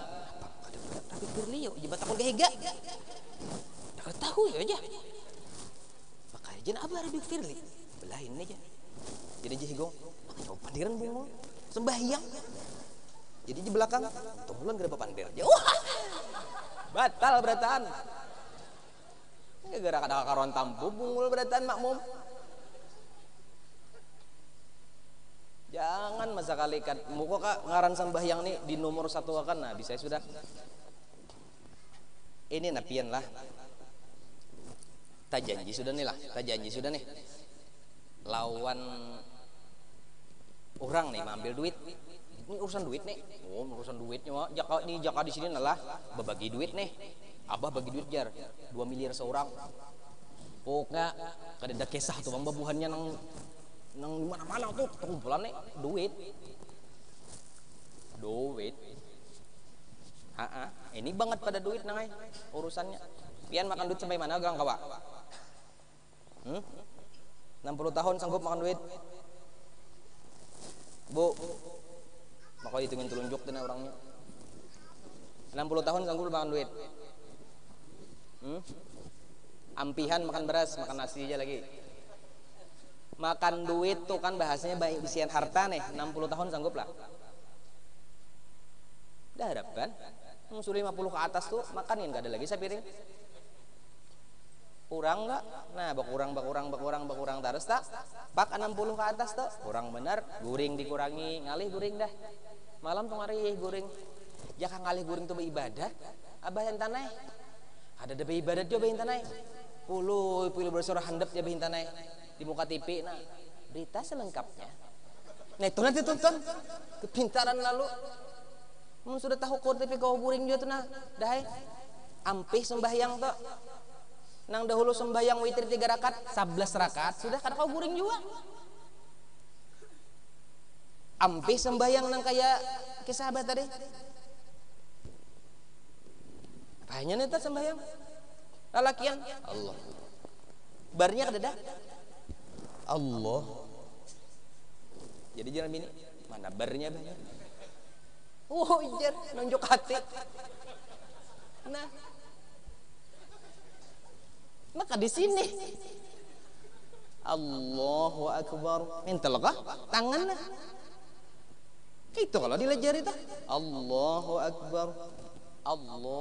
S2: Rabbi ufirli yuk jebat takun gehega. Dah tahu ya aja. Makanya jangan apa Rabbi ufirli. Belain aja. Jadi jihigong. Makanya pandiran bungul. Sembahyang. Jadi di belakang tunggulan geraba pandir. Wah. Batal beratan. Gara-gara kada karuan tampu bungul beratan makmum. Jangan masa kali kan muka kak ngaran sembahyang nih di nomor 1 akan nah bisa sudah. Ini napian lah. Tak janji sudah nih lah, tak janji sudah nih. Lawan orang nih mengambil duit. Ini urusan duit nih. Oh, urusan duitnya mah. Jaka di sini adalah berbagi duit nih. Abah bagi duit jar 2 miliar seorang. Pokoknya kada ada kisah tuh bang babuhannya nang mana-mana tuh kumpulan nih duit. Ini banget pada duit nangai urusannya. Pian makan duit sampai mana gang kawa? 60 tahun sanggup makan duit. Bu, makanya hitungin telunjuk dina orangnya. 60 tahun sanggup makan duit. Ampihan makan beras, makan nasi aja lagi. Makan duit tuh kan bahasanya baik bisian harta nih. 60 tahun sanggup lah. Dah harap kan? Musuh 50 ke atas tuh makanin gak ada lagi sepiring. Kurang enggak? Nah, bakurang terus tak? Pak 60 ke atas tuh kurang bener, guring dikurangi, ngalih guring dah. Malam tuh ngalih guring. Jaka ngalih guring tuh beribadat, abah yang tanah. Ada beribadat juga yang tanah. Puluh bersurah handap ya bahin tanah di muka TV. Nah, berita selengkapnya. Nah, itu nanti tonton kepintaran lalu. Sudah tahu kau TV kau guring juga tuh nah. Dah. Ampih sembahyang tuh. Nang dahulu sembahyang witir 3 rakaat, 11 rakaat sudah kada kau guring juga. Ampih sembahyang nang kayak kisah sahabat tadi. Apanya nih sembahyang? Lalakian Allah. Barnya kada dah. Allah. Jadi jangan bini, mana barnya banyak. Oh, ijar nunjuk hati. Nah, maka di sini Allahu Akbar. Mental kah? Tangan lah. Itu kalau dilajari itu Allahu Akbar. Allahu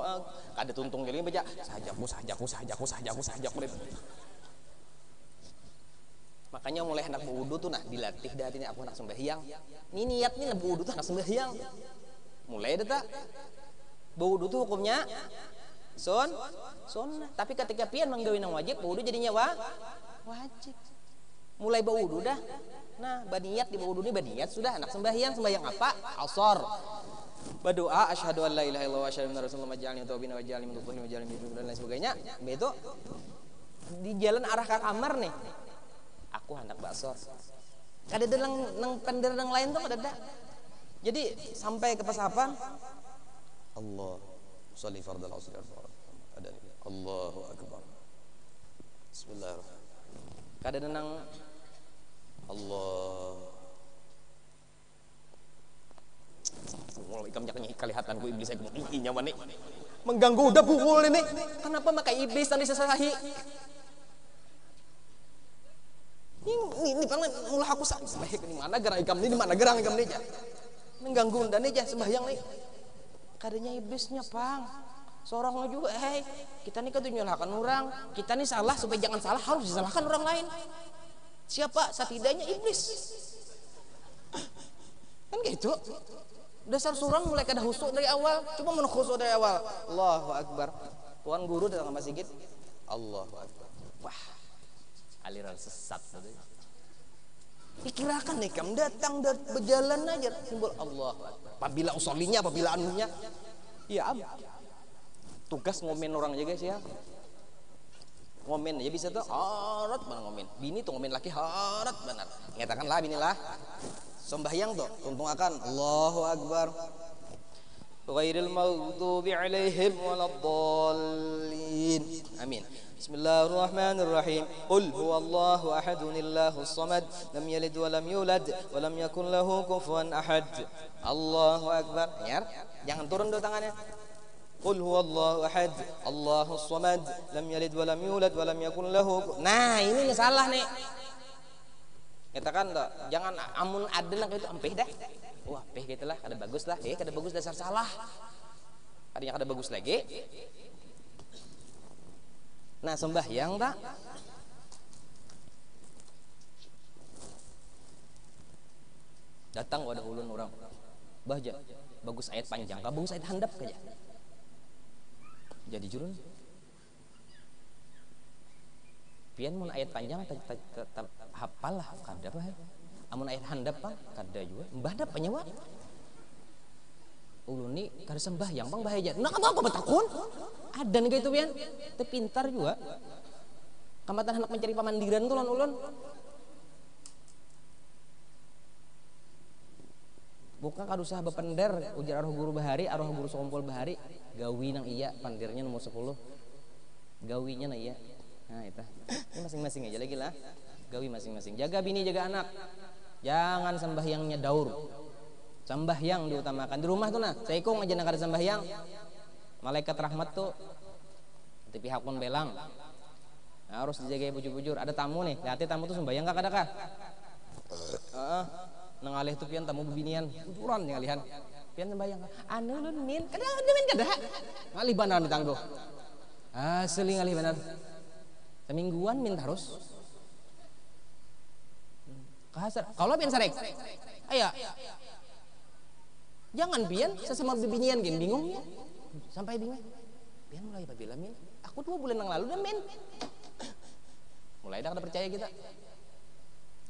S2: Akbar. Kada tuntung jadi baca sajaku. Makanya mulai hendak berwudu tuh nah dilatih dah ini aku hendak sembahyang. Ini niatnya berwudu tuh hendak sembahyang. Mulai dah tak. Berwudu tuh hukumnya sunnah. Tapi ketika pian menggawi nang wajib, berwudu jadinya wajib. Mulai berwudu dah. Nah, baniat di berwudu ini baniat sudah anak sembahyang apa? Asar. Berdoa asyhadu an la ilaha illallah wa asyhadu anna rasulullah maj'alni tawbina wa ja'alni mutahhirin wa ja'alni dan lain sebagainya. Begitu di jalan arah ke kamar nih. Aku hendak bakso. Kada ada nang pendera nang lain tuh kada ada. Jadi sampai ke pas apa? Allah sholli fardal asr ada Allahu Akbar. Bismillahirrahmanirrahim. Kada ada nang Allah. Mulai ikam jaknya kelihatanku iblis aku nyaman nih. Mengganggu udah bungul ini. Kenapa makai iblis tadi sesahi? Ini pangan mulai aku sampai di mana gerang ikam ini di mana gerang ikam ini aja. mengganggu dan aja sembahyang nih kadanya iblisnya pang seorang juga kita nih kan nyalahkan orang kita nih salah supaya jangan salah harus disalahkan orang lain siapa setidaknya iblis kan gitu dasar surang mulai kada khusuk dari awal coba mau khusuk dari awal Allahu Akbar tuan guru datang ke masjid Allahu Akbar wah aliran sesat tadi dikirakan nih kamu datang dan berjalan aja simbol Allah apabila usolinya apabila anunya ya tugas ngomen orang aja guys ya ngomen aja bisa tuh harat benar ngomen bini tuh ngomen laki harat benar ngatakan lah bini lah sembahyang tuh tuntung akan Allahu Akbar ghairil maghdubi alaihim waladdallin amin Bismillahirrahmanirrahim. Qul huwallahu ahadun Allahus samad lam yalid wa lam yulad wa lam yakul lahu kufuwan ahad. Allahu akbar. Jangan turun dulu tangannya. Qul huwallahu ahad Allahus samad lam yalid wa lam yulad wa lam yakul lahu. Nah, ini salah nih. Katakan toh, jangan amun ada nang itu empeh dah. Wah, peh gitulah, kada bagus lah. Kada bagus dasar salah. Adanya kada bagus lagi. Nah sembahyang tak datang wadah ulun orang bahja bagus ayat panjang kah bagus ayat handap kaja jadi jurun pian mun ayat panjang hafal lah kada bah amun ayat handap pang kada juga mbah dap penyewa ulun ni kada sembahyang bang bahaya nah apa betakun ada nih gitu pian tapi pintar juga kamatan anak mencari pamandiran tuh ulun bukan kadusa bepender ujar arwah guru bahari arwah guru sompol bahari gawi nang iya pandirnya nomor 10 gawinya nah iya nah itu ini masing-masing aja lagi lah gawi masing-masing jaga bini jaga anak jangan sembahyangnya daur sembahyang diutamakan di rumah tuh nah seikung aja nak ada sembahyang malaikat rahmat tuh di pihak pun belang nah, harus dijaga bujur-bujur ada tamu nih lihat tamu tuh sembahyang kak ada nengalih tuh pian tamu bebinian bujuran ngalihan pian sembahyang anu lu min kada ngalih benar ditangguh asli ngalih benar semingguan min terus kasar kalau pian sarek ayah jangan pian sesama bebinian gini bingung ya sampai bingung pian mulai apabila min aku 2 bulan yang lalu dah min mulai dah kada percaya kita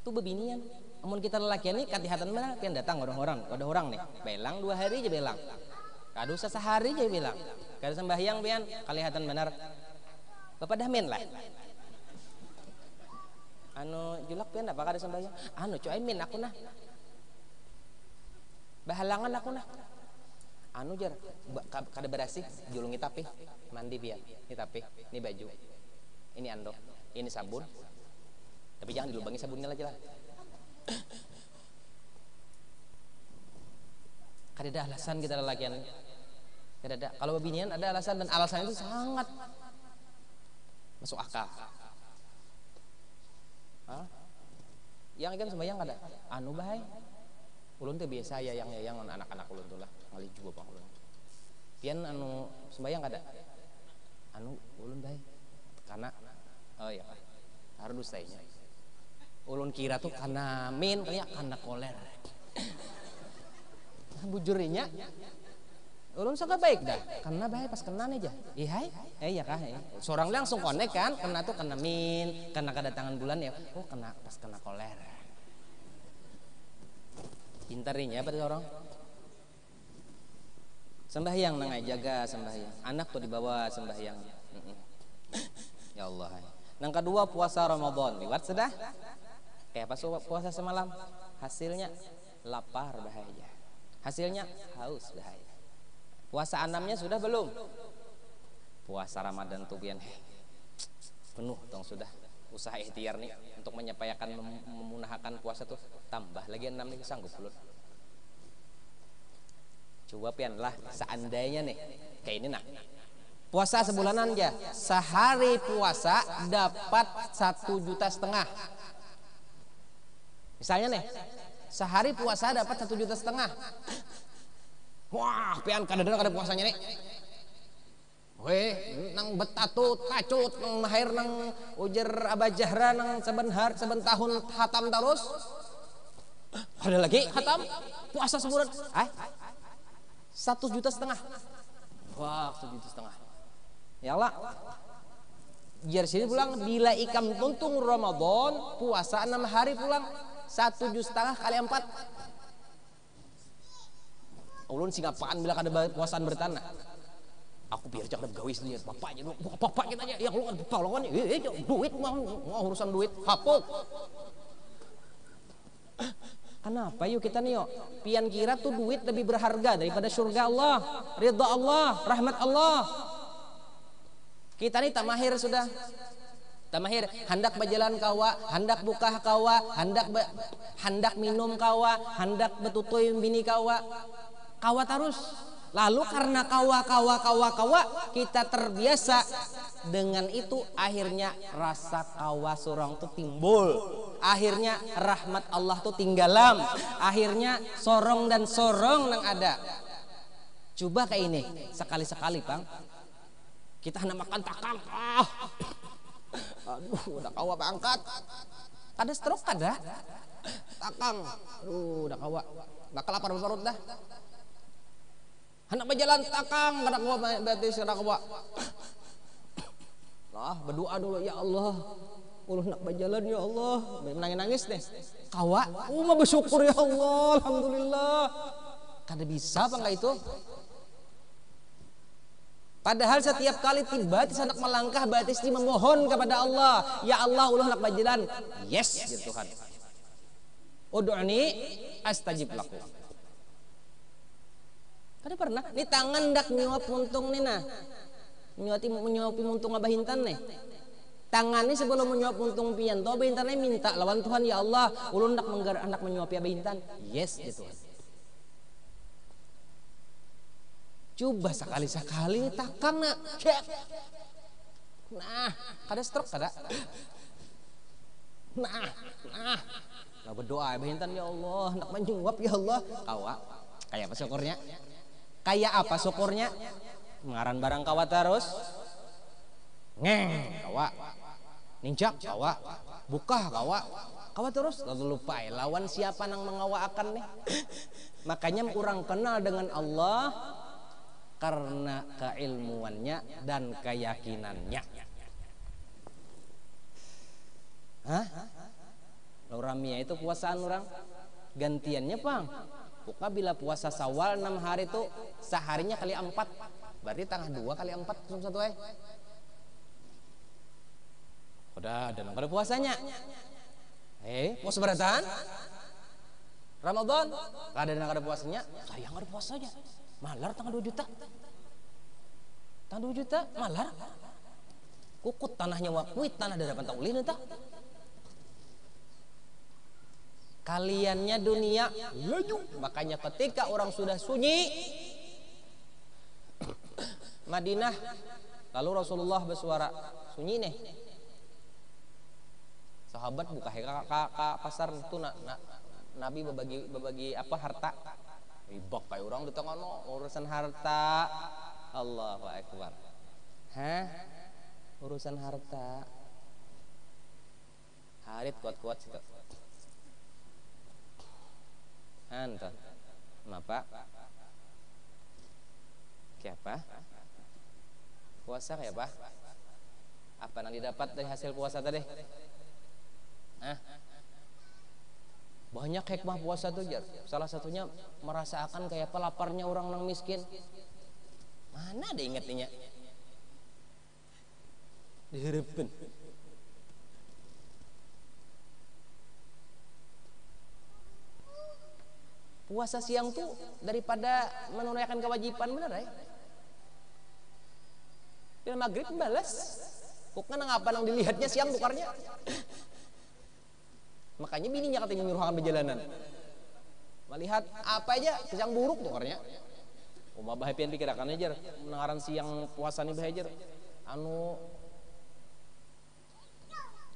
S2: tuh bebinian amun kita lelaki ini katihatan mana pian datang ada orang nih belang 2 hari aja belang kadu sehari aja belang kada sembahyang pian kalihatan benar bapak dah min lah anu julak pian apa kada sembahyang anu coy min aku nah bahalangan aku nah anu jar kada berasih julungi tapi mandi pian ini tapi ini baju ini andok ini sabun tapi jangan dilubangi sabunnya aja lah kada ada alasan kita lelakian kada ada kalau binian ada alasan dan alasan itu sangat masuk akal yang ikan sembahyang kada anu bahai ulun teh biasa yang anak-anak ulun tuh lah ngalih juga bang ulun pian anu sembahyang kada anu ulun baik karena oh ya harus dustainya ulun kira tuh karena min kayak karena koler bujurinya ulun sangat baik dah karena baik pas kena aja iya ya kah seorang langsung konek kan kena tuh kena min kena kedatangan bulan ya oh kena pas kena koler pintarnya pada orang sembahyang nang jaga sembahyang anak tuh dibawa sembahyang ya Allah nang kedua puasa Ramadan liwat sudah kayak pas puasa semalam hasilnya lapar bahaya hasilnya haus bahaya puasa 6-nya sudah belum puasa Ramadan tuh pian penuh tong sudah usaha ikhtiar nih untuk menyampaikan memunahkan puasa tuh tambah lagi 6 nih sanggup belum coba pian lah seandainya nih kayak ini nah puasa sebulanan aja sehari puasa dapat 1,5 juta misalnya nih Sehari puasa dapat 1,5 juta. Wah, pian kada puasanya nih. Weh, nang betatut, kacut, nang mahir nang ujar abajahra nang saben tahun hatam terus. Ada lagi hatam puasa sebulan. 1,5 juta. Wah, 1,5 juta. Ya Allah. Jar sini pulang bila ikam tuntung Ramadan puasa 6 hari pulang 1,5 juta kali 4. Ulun singapaan bila kada puasaan bertanah. Aku biar jangan gawe sendiri bapaknya bapak kita aja yang lu tolongan duit mau urusan duit hapuk. Kenapa yuk kita nih yuk pian kira tuh duit lebih berharga daripada surga Allah, ridha Allah, rahmat Allah. Kita nih tamahir sudah. Tamahir hendak berjalan kawa, hendak buka kawa, hendak minum kawa, hendak betutuy bini kawa terus. Lalu karena kawa kita terbiasa dengan itu, akhirnya rasa kawa surang tuh timbul, akhirnya rahmat Allah tuh tinggalam, akhirnya sorong nang ada. Coba kayak ini sekali-sekali Bang, kita hendak makan takang, aduh udah kawa angkat, ada stroke kada takang, aduh udah kawa bakal lapar perut dah. Hendak berjalan takang kada kuat berarti kada kuat. Lah berdoa dulu ya Allah. Ulun nak berjalan ya Allah. Nangis deh. Kawa, mah bersyukur ya Allah, alhamdulillah. Kada bisa apa enggak itu? Padahal setiap kali tiba hendak melangkah berarti memohon kepada Allah, ya Allah ulun nak berjalan. Yes, gitu Tuhan. Ud'uni astajib lakum. Kada pernah nih tangan dak nyuap muntung nih nah menyuapi muntung abahintan nih tangan nih sebelum menyuap muntung pian to abahintan nih minta lawan Tuhan ya Allah ulun hendak menyuapi abahintan yes gitu. Coba sekali takang nak cek nah kada stroke kada nah berdoa abahintan ya Allah hendak menyuap ya Allah kawa kayak apa syukurnya. Kayak apa syukurnya? Ngaran barang kawa terus. Ngeng kawa. Ninjak kawa. Buka kawa terus. Lalu lupa lawan siapa nang mengawakan nih. Makanya kurang kenal dengan Allah karena keilmuannya dan keyakinannya. Hah? Lauramia itu puasaan orang. Gantiannya Bang. Buka bila puasa Sawal 6 hari itu seharinya kali 4. Berarti tanggal 2 kali 4 cuma satu Udah ada nang puasanya. Puasa beratan? Ramadan? Kada ada puasanya? Sayang ada puasanya. Malar tanggal 2 juta. Tanggal 2 juta malar. Kukut tanahnya wakuit tanah dari depan taulin entah. Kaliannya dunia laju. Makanya ketika orang sudah sunyi Madinah, lalu Rasulullah bersuara sunyi nih. Sahabat buka ke pasar itu Nabi berbagi apa harta. Ribak kayak orang di tengah urusan harta. Allahu Akbar. Urusan harta. Harit kuat-kuat situ. Anton, kenapa? Kayak apa? Puasa kayak apa? Apa yang didapat dari hasil puasa tadi? Banyak hikmah puasa tuh Jar. Salah satunya merasakan kayak apa laparnya orang yang miskin. Mana ada ingatnya? Diharapkan. Puasa siang tuh daripada menunaikan kewajiban bener ya. Bila maghrib balas. Bukan ngapa nang dilihatnya siang tukarnya. Makanya bininya katanya nyuruhkan perjalanan. Melihat apa aja yang buruk tukarnya. Uma bahapian pikirakan aja menangaran siang puasa nih bahajar.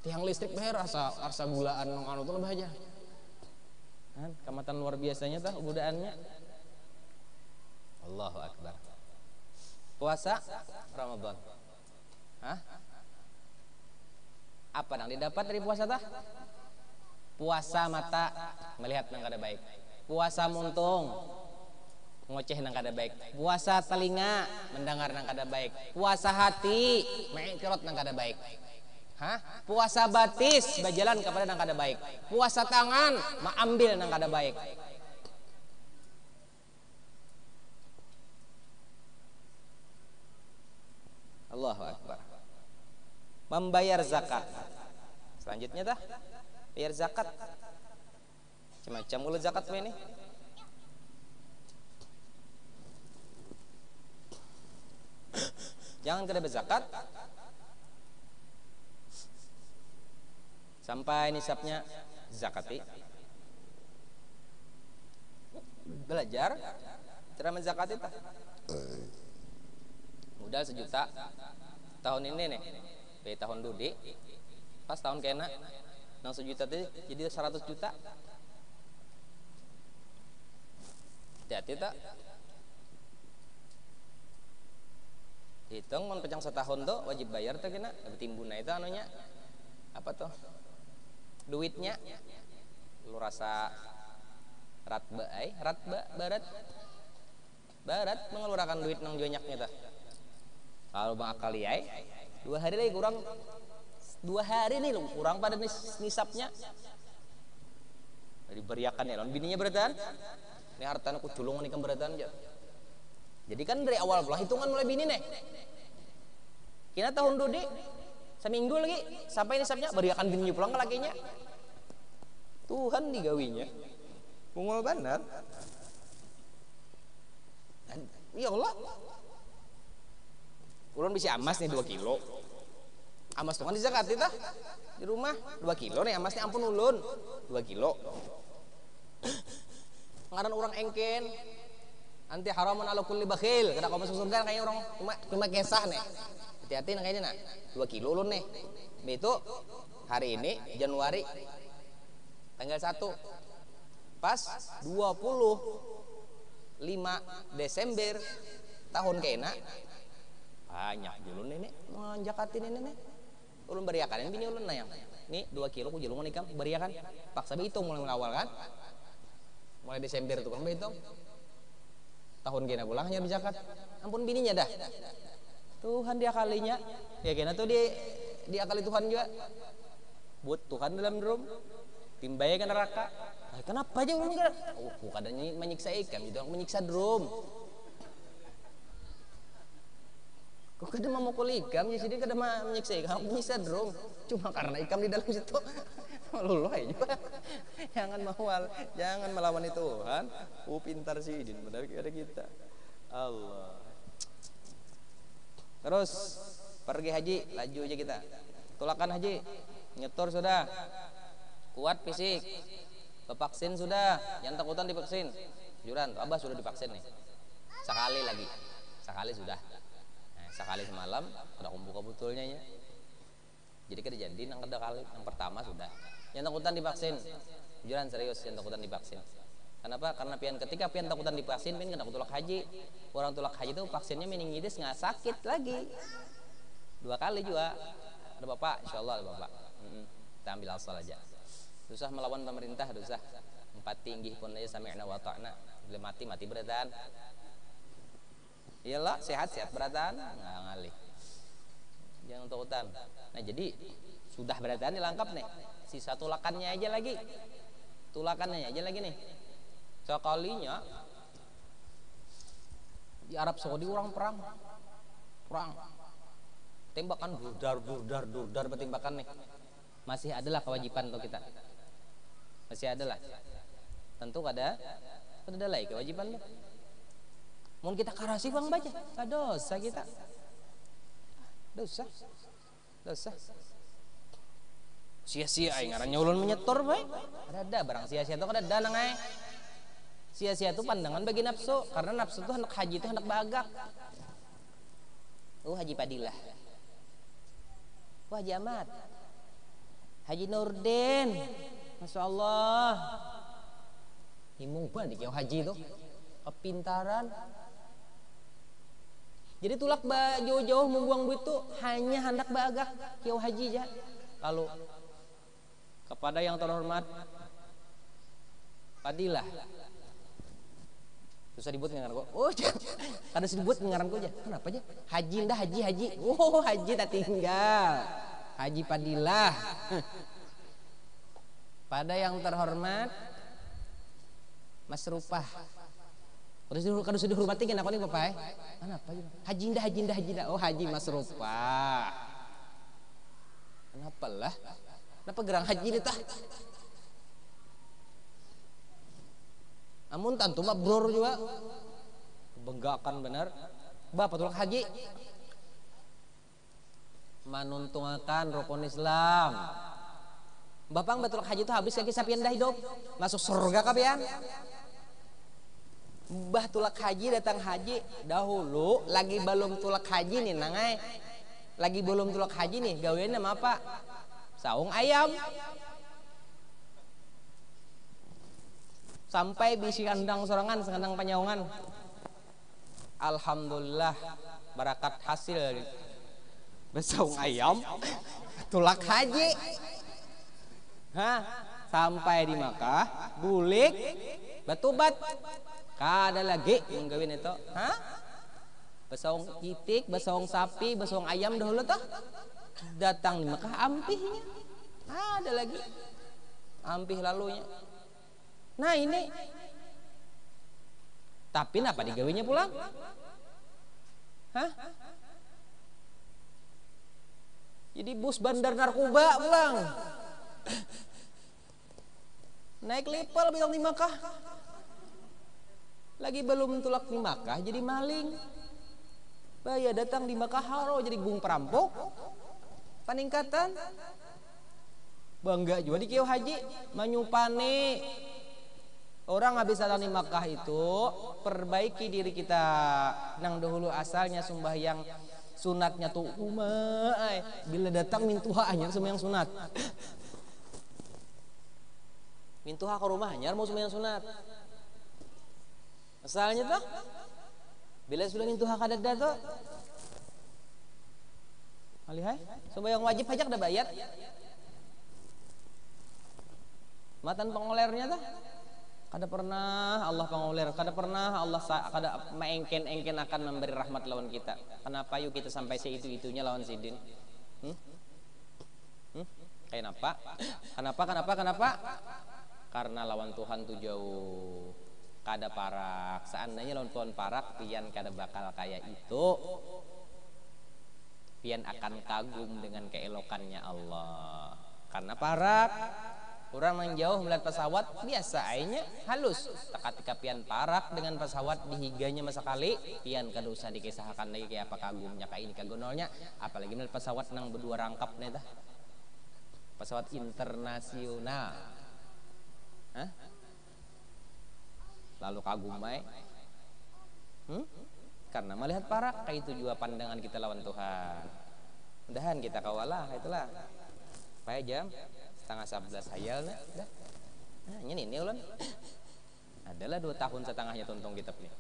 S2: Tiang listrik bae rasa gulaan anu tuh bahaja. Kamatan luar biasanya tah godaannya. Allahu akbar. Puasa Ramadan. Hah? Apa yang didapat dari puasa tah? Puasa mata melihat nang kada baik. Puasa muntung ngoceh nang kada baik. Puasa telinga mendengar nang kada baik. Puasa hati mengikirot nang kada baik. Hah? Puasa batis berjalan kepada nang kada baik. Puasa tangan mengambil nang kada baik. Allahu akbar. Membayar zakat. Selanjutnya dah bayar zakat. Macam-macam ulah zakat ini. Jangan kada berzakat sampai nisabnya zakati. Belajar cara menzakati tah. Modal 1 juta tahun ini nih, tahun dudi pas tahun kena nang 1 juta tadi jadi 100 juta. Hati-hati tak? Hitung mun pecang setahun tuh wajib bayar tuh kena timbunna itu anunya apa tuh duitnya lu rasa barat mengeluarkan duit nang jonyaknya tah. Kalau bang akali ay 2 hari lagi kurang 2 hari nih lu kurang pada nisabnya diberiakan ya lawan bininya beratan ini hartanya ku culungan ikan beratan aja. Jadi kan dari awal pula hitungan mulai bini nih kina tahun dudi seminggu lagi sampai nisabnya beriakan bininya pulang ke lakinya. Tuhan digawinya mungol benar. Ya Allah ulun bisa amas nih 2 kilo. Amas tuh kan dizakati tah di rumah 2 kilo nih amasnya ampun ulun 2 kilo. Ngaran orang engken anti haramun ala kulli bakhil kada kau masuk surga kayaknya orang cuma kesah nih. Hati-hati nang kayaknya 2 kilo ulun nih. Itu hari ini Januari tanggal 1 pas 25 Desember tahun kena banyak julun nenek menjakatin nenek ulun beriakan ini bini ulun nayang nih 2 kilo ku julungan ikam beriakan paksa hitung mulai awal kan mulai Desember itu kan hitung tahun kena pulang hanya berzakat ampun bininya dah Tuhan dia kalinya ya kena tuh dia kali Tuhan juga buat Tuhan dalam drum timbaya ke neraka. Kenapa aja ulun kan bukan menyiksa ikam itu menyiksa drum. Kok kada memukul ikam jadi kada menyiksa ikam menyiksa drum cuma karena ikam di dalam situ luluh aja. Jangan melawan itu Tuhan. Pintar sih Idin benar ada kita. Allah. Terus pergi haji laju aja kita. Tulakan haji nyetor sudah. Kuat fisik. Vaksin sudah, yang takutan divaksin. Juran, Abah sudah divaksin nih. Sekali lagi. Sekali sudah. Sekali semalam udah kumbuka betulnya ya. Jadi kada jadi nang kada kali yang pertama sudah yang takutan divaksin juran serius yang takutan divaksin. Kenapa? Karena ketika pian takutan divaksin pian kena tulak haji. Orang tulak haji itu vaksinnya meningitis nggak sakit lagi 2 kali juga. Ada bapak insyaallah ada bapak kita ambil asal aja susah melawan pemerintah susah 4 tinggi pun aja sami'na wa ta'na bila mati beratan. Iyalah sehat beratan nggak ngalih jangan takutan. Nah jadi sudah beratan dilengkap nih sisa tulakannya aja lagi nih sekalinya di Arab Saudi orang perang tembakan durdar bertembakan nih masih adalah kewajiban untuk kita masih adalah tentu kada lagi kewajiban lo. Mau kita karasi bang baca, nggak dosa kita, dosa. Sia-sia, ngarannya ulun menyetor baik. Ada barang sia-sia itu kada ada nangai. Sia-sia itu pandangan bagi nafsu, karena nafsu itu hendak haji itu hendak bagak. Haji Padilah, Haji Ahmad, Haji Nurdin, Masya Allah. himung ba di kieu haji tuh kepintaran. Jadi tulak ba jauh-jauh membuang duit tuh hanya hendak bagak kieu haji aja. Lalu kepada yang terhormat Fadilah. Susah disebut ngaran kok. Oh, kada disebut ngaran kok aja. Kenapa aja? Haji dah haji. Oh, haji tak tinggal. Haji Fadilah. Pada yang terhormat Mas Rupah. Kada sudah dihormati kenapa nih Bapak? Kenapa aja? Haji dah. Oh, Haji Mas Rupah. Kenapa lah? Kenapa gerang haji ini tah? Amun tantu mabrur juga. Benggakan benar. Bapak tulak haji. Manuntungakan rukun Islam. Bapak batulak haji itu habis kaki sapian dah hidup. Masuk surga kapian. Bah tulak haji datang haji dahulu lagi belum tulak haji nih nangai. Lagi belum tulak haji nih gawean nama apa? Saung ayam. Sampai bisi kandang sorangan, sekandang panyaungan. Alhamdulillah barakat hasil besaung ayam tulak haji. Hah, sampai di Makkah bulik batubat. Kada lagi menggawin itu. Hah? Besaung itik, besaung sapi, besaung ayam dahulu toh. Datang di Makkah ampihnya. Ada lagi. Ampih lalunya. Nah ini. Tapi kenapa digawinya pulang? Hah? Jadi bus bandar narkoba pulang. Naik level bilang di Makkah. Lagi belum tulak di Makkah jadi maling. Bahaya datang di Makkah haro jadi gung perampok. Peningkatan. Bangga juga di kieu haji manyupane. Orang habis datang di Makkah itu perbaiki diri kita. Nang dahulu asalnya sembahyang sunatnya tuh umai. Bila datang mintuha anyar sembahyang sunat. Mintuha ke rumah anyar mau sembahyang sunat. Asalnya tuh bila sudah mintuha kadada tuh alihai sembahyang wajib pajak dah bayar. Matan pengolernya tuh kada pernah Allah pengoler, kada pernah Allah kada maengken-engken akan memberi rahmat lawan kita. Kenapa yuk kita sampai seitu-itunya lawan sidin? Kenapa? Karena lawan Tuhan tuh jauh. Kada parak. Seandainya lawan Tuhan parak, pian kada bakal kayak itu. Pian akan kagum dengan keelokannya Allah. Karena parak. Orang menjauh melihat pesawat biasa aja halus. Ketika pian parak dengan pesawat dihiganya masa kali, pian kada usah dikisahkan lagi kayak apa kagumnya, kayak ini kagonolnya. Apalagi melihat pesawat nang berdua rangkap nih dah. Pesawat internasional. Hah? Lalu kagumai. Karena melihat parak kayak itu juga pandangan kita lawan Tuhan. Mudahan kita kawalah itulah. Supaya jam 10:30 hayal dah. Nah, ini ulan. Adalah 2 tahun setengahnya tuntung kitab nih.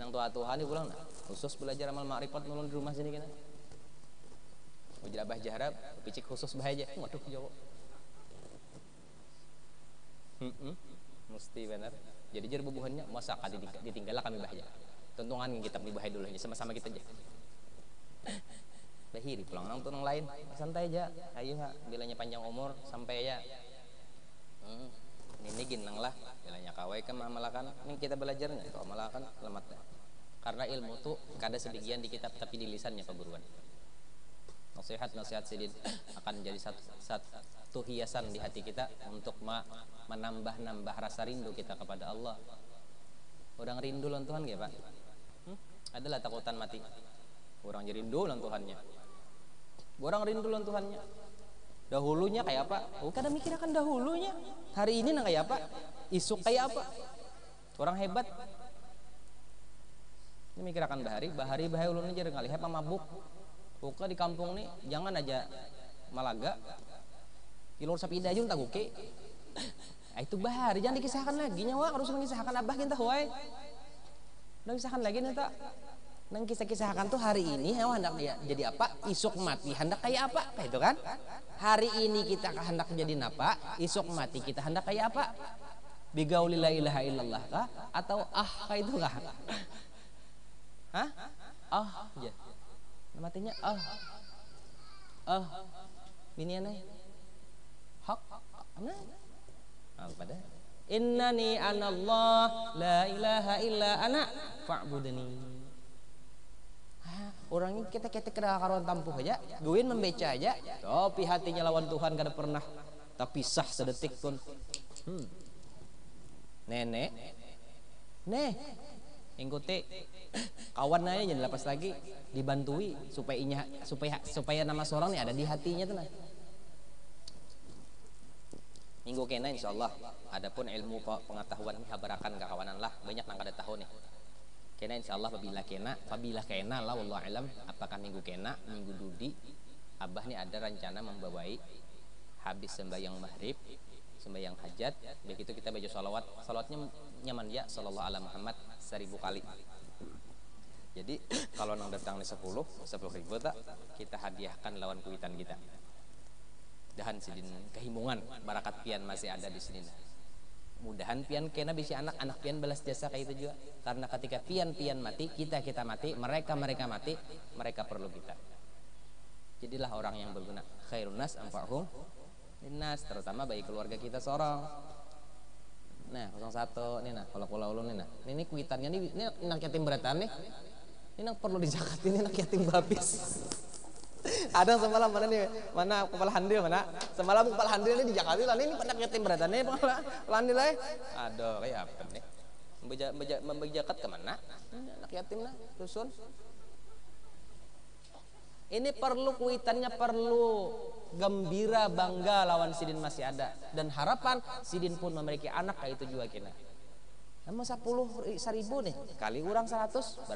S2: Nang tua Tuhan di pulang nah. Khusus belajar amal makrifat nulun di rumah sini kena. Ujrabah jahrab, picik khusus bahaja. Waduh jauh. Mesti benar. Jadi jar bubuhannya masa kali ditinggal kami bahaja. Tuntungan kitab di bahaya dulu aja sama-sama kita aja. Bahiri pulang nang tunang lain santai aja. Ayo ha bilanya panjang umur sampai ya. Ini ginang lah bilanya kawai kan amalakan. Ini kita belajarnya itu amalakan selamatnya. Karena ilmu tuh kada sebagian di kitab tapi di lisannya perguruan. Nasihat sidin akan jadi satu hiasan di hati kita untuk menambah rasa rindu kita kepada Allah. Orang rindu lawan Tuhan ya Pak. Adalah takutan mati. Orang jadi rindu lawan Tuhannya. Orang rindu lawan Tuhannya. Dahulunya kayak apa? Oh, kadang mikir akan dahulunya. Hari ini nang kayak apa? Isuk kayak apa? Orang hebat. Ini mikir akan bahari ulun aja ngalihat apa mabuk. Buka di kampung nih, jangan aja Malaga. Kilor sapida aja taguke. Itu bahari jangan dikisahkan lagi nyawa harus mengisahkan abah kita hoy. Udah kisahkan lagi nih tak. Nang kisah-kisahkan tuh hari ini hendak dia jadi apa, isuk mati hendak kayak apa, kayak itu kan. Hari ini kita hendak jadi apa, isuk mati kita hendak kayak apa. Bigauli la ilaha illallah kah atau kayak itu kah? Hah? Ya. Matinya ini aneh. Hak mana? Pada innani anallah la ilaha illa ana fa'budni. Orang ini kita kena karuan tampuh aja, guin membaca aja, tapi hatinya lawan Tuhan kada pernah terpisah sedetik pun. Nenek, ikuti kawan aja jadi lepas lagi dibantui supaya nama seorang nih ada di hatinya tuh nah. Minggu kena insyaallah. Adapun ilmu pengetahuan habarakan kawanan lah banyak nang kada tahu nih. Kena insyaallah apabila kena lah wallahu alam apakah minggu kena minggu dudi abah nih ada rencana membawai habis sembahyang maghrib sembahyang hajat begitu kita baca salawatnya nyaman ya sallallahu ala Muhammad 1000 kali. Jadi kalau nang datang nih 10 ribu tak kita hadiahkan lawan kuitan kita. Dahan sidin kehimungan barakat pian masih ada di sini. Mudahan pian kena bisa anak pian balas jasa kayak itu juga karena ketika pian mati kita mati mereka mati mereka perlu kita. Jadilah orang yang berguna khairun nas anfa'hum linnas terutama bagi keluarga kita seorang. Nah 01 nih nah kalau ulun nih nah ini kuitannya ini anak yatim beratan nih ini perlu dijakatin ini anak yatim babis. Ada semalam mana kepala handil mana semalam kepala handil ini di Jakarta lah ini anak yatim beratan nih kepala handil lah. Aduh kayak apa nih membejakat kemana anak yatim lah dusun. Ini perlu kuitannya perlu gembira bangga lawan sidin masih ada dan harapan sidin pun memiliki anak kayak itu juga kena. Nama 10.000 nih kali kurang 100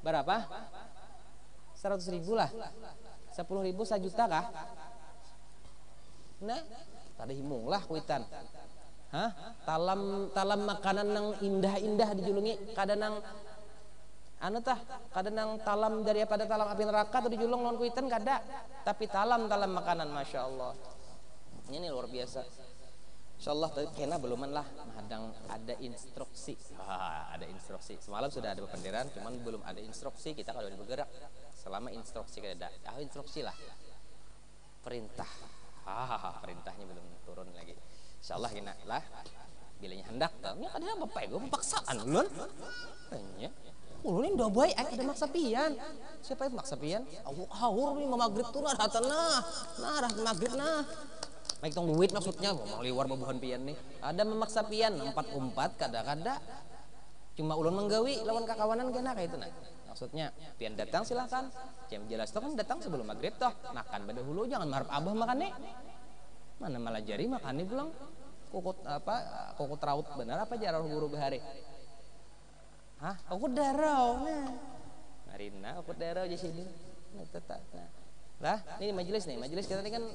S2: berapa? 100.000 lah 10.000 1 juta kah? Nah tadi himung lah kuitan. Talam makanan nang indah-indah dijulungi kadang nang kadang nang talam daripada talam api neraka atau dijulung lawan kuitan kada tapi talam makanan masya Allah ini luar biasa. Insyaallah tapi kena beluman lah hadang ada instruksi. Ada instruksi semalam sudah ada pendengaran cuman belum ada instruksi kita kalau bergerak selama instruksi kada ada instruksi lah perintah perintahnya belum turun lagi. Insyaallah kena lah bilanya hendak tapi kadang bapak gue paksaan ulun tanya ulun ini udah baik ada maksa pian siapa yang maksa pian haur nih magrib tuh nah datang nah magrib nah baik tong duit maksudnya mau liwar babuhan pian nih ada memaksa pian 4 kada cuma ulun menggawi lawan kakawanan kena kayak itu nah maksudnya pian datang silahkan jam jelas toh kan datang sebelum maghrib toh makan pada hulu jangan marap abah makan nih mana malah jari makan nih pulang kokot raut benar apa jarang guru bahari kokot darau nah marina kokot darau di sini nah lah ini majelis kita ini kan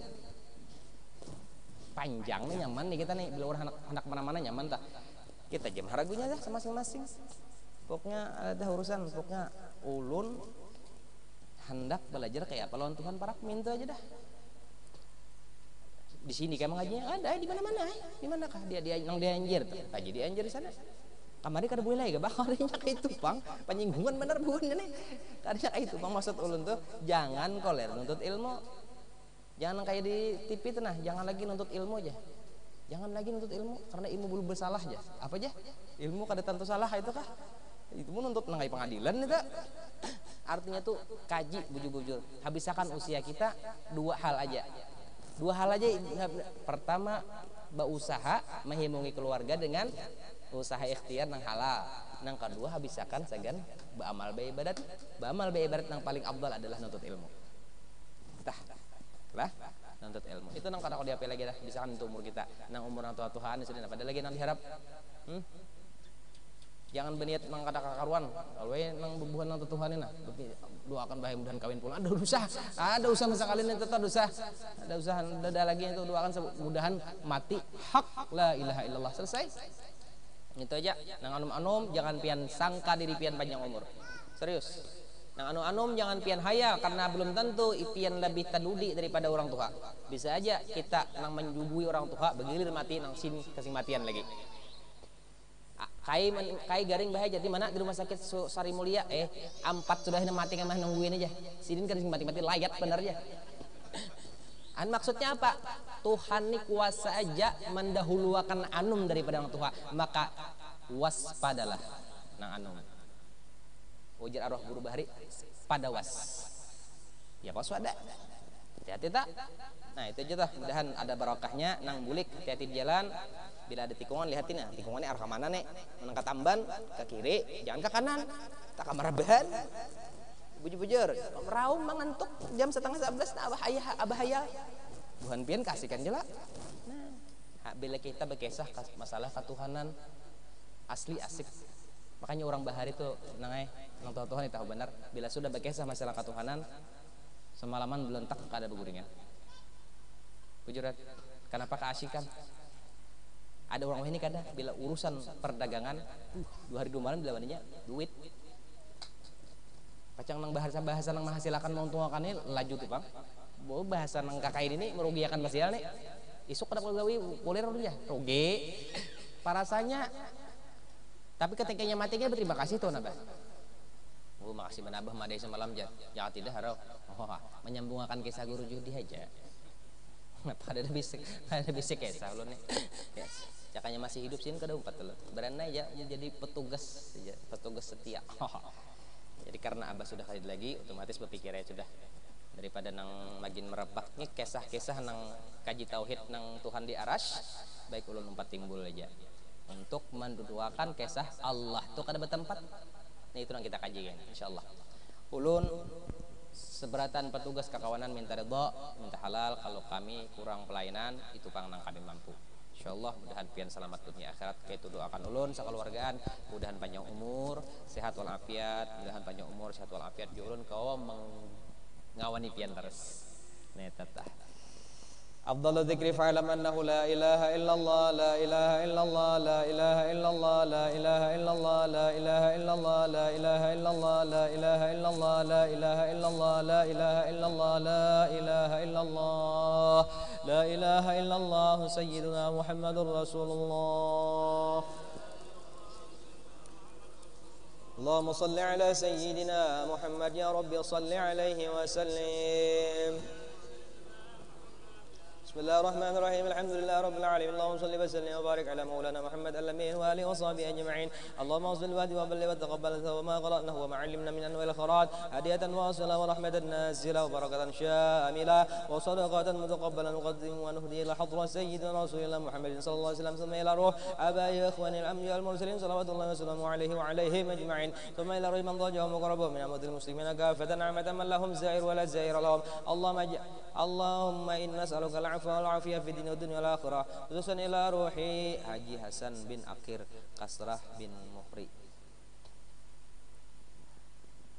S2: panjang nih nyaman nih kita nih bila orang anak mana-mana nyaman tak kita jam haragunya dah masing-masing pokoknya ada urusan pokoknya ulun hendak belajar kayak apa lawan Tuhan parak minta aja dah di sini kayak mengajinya ada di mana kah dia anjir kaji dia anjir di sana kamari kada boleh lagi bakal kayak itu bang penyinggungan bener bukan nih kadang kayak itu bang maksud ulun tuh jangan koler nuntut ilmu. Jangan kayak di TV tuh nah, jangan lagi nuntut ilmu aja. Jangan lagi nuntut ilmu karena ilmu belum bersalah aja. Apa aja? Ilmu kada tentu salah itu kah? Itu pun nuntut nangai pengadilan itu. Artinya tuh kaji bujur-bujur. Habiskan usia kita 2 hal aja. 2 hal aja. Pertama, berusaha menghimungi keluarga dengan usaha ikhtiar nang halal. Nang kedua habiskan segan beramal beribadat. Beramal beribadat nang paling afdal adalah nuntut ilmu. Lah nuntut ilmu itu nang kada kau diapain lagi dah bisa kan untuk umur kita nang umur nang tua Tuhan sudah pada lagi nang diharap Jangan berniat nang kada karuan. Kalau nang bubuhan nang tutuhanin nah. Doakan bae mudahan kawin pula. Ada usah masa kalian itu tetap usah. Ada usah ada lagi itu doakan mudahan mati hak la ilaha illallah. Selesai. Itu aja. Nang anum-anum jangan pian sangka diri pian panjang umur. Serius. Nang anum-anum jangan pian haya karena belum tentu pian lebih tadudi daripada orang tua. Bisa aja kita nang menjubui orang tua begilir mati nang sin kasing matian lagi. Kai garing bahaya jadi mana di rumah sakit Sari Mulia 4 sudah mati kan mah nungguin aja sidin kan mati-mati layat bener aja. Maksudnya apa? Tuhan ini kuasa aja mendahulukan anum daripada orang tua, maka waspadalah nang anum. Ujar arwah guru bahari pada was ya waspada hati-hati tak. Nah itu aja tah, mudahan ada barokahnya nang bulik hati-hati di jalan. Bila ada tikungan lihatin ya, tikungannya arah mana nih? Menangkat tamban ke kiri, jangan ke kanan. Tak kamar rebahan. Bujur-bujur, raum mengantuk jam 10:30 nah abahaya. Buhan pian kasihkan jela. Nah, bila kita berkisah masalah ketuhanan asli asik. Makanya orang bahari itu nang Tuhan tahu benar. Bila sudah berkisah masalah ketuhanan, semalaman belentak kada beguringan. Bujuran, kenapa keasikan? Ada orang ini kada bila urusan perdagangan 2 hari 2 malam bila waninya duit pacang nang bahasa nang menghasilkan menguntungkan ini laju tuh bang bahasa nang kakak ini merugikan pasial nih isuk kada gawi kulir dulu ya rugi parasanya tapi ketikanya matinya berterima kasih tuh nabah makasih menabah madai semalam jangan tidak harau menyambungkan kisah guru judi aja ada bisik kisah lo nih yes. Jakanya masih hidup sini kada umpat lo. Berana aja menjadi petugas setia. Jadi karena abah sudah kali lagi otomatis berpikirnya sudah daripada nang makin merebak nih kisah-kisah nang kaji tauhid nang Tuhan di aras baik ulun umpat timbul aja untuk menduduakan kisah Allah tuh kada bertempat. Nah itu yang kita kaji kan insyaallah. Ulun seberatan petugas kekawanan minta ridho, minta halal kalau kami kurang pelayanan itu pang nang kami mampu. Insyaallah mudahan pian selamat dunia akhirat kaitu doakan ulun sakeluargaan mudahan panjang umur sehat walafiat mudahan panjang umur sehat walafiat ulun kau mengawani pian terus netatah afdalu dzikri fa'lam annahu la ilaha illallah la ilaha illallah la ilaha illallah la ilaha illallah la ilaha illallah la ilaha illallah la ilaha illallah la ilaha illallah la ilaha illallah la ilaha illallah la ilaha illallah sayyiduna Muhammadur Rasulullah Allahumma salli ala sayyidina Muhammad ya Rabbi salli alaihi wa sallim بسم الله الرحمن الرحيم الحمد لله رب العالمين اللهم صل وسلم وبارك على مولانا محمد الأمين وآله وصحبه أجمعين اللهم اغفر الوادي وبلغ وتقبل وما قرأناه وما علمنا من أنواع الخيرات هدية واصلة ورحمة نازلة وبركة شاملة وصدقة متقبلة نقدم ونهدي إلى حضرة سيدنا رسول الله محمد صلى الله عليه وسلم ثم إلى روح آبائي وإخواني الأنبياء المرسلين صلوات الله وسلامه عليه وعليهم أجمعين ثم إلى روح من ضاجهم وقربهم من أمة المسلمين كافة نعمة من لهم زائر ولا زائر لهم اللهم إنا نسألك العفو والعافية في الدين والدنيا والآخرة خصوصا إلى روحي Haji Hasan bin Akir Kasrah bin Muhri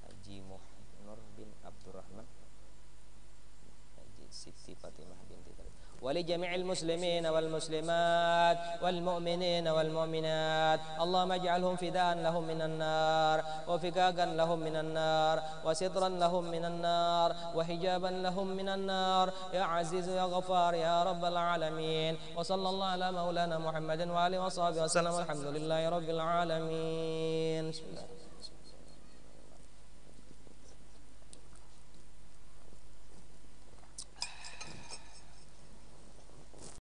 S2: Haji Nur bin Abdurrahman Haji Siti Fatimah binti ولجميع المسلمين والمسلمات والمؤمنين والمؤمنات اللهم اجعلهم فداء لهم من النار وفكاكا لهم من النار وسترا لهم من النار وحجابا لهم من النار يا عزيز يا غفار يا رب العالمين وصلى الله على مولانا محمد وآله وصحبه وسلم الحمد لله رب العالمين بسم الله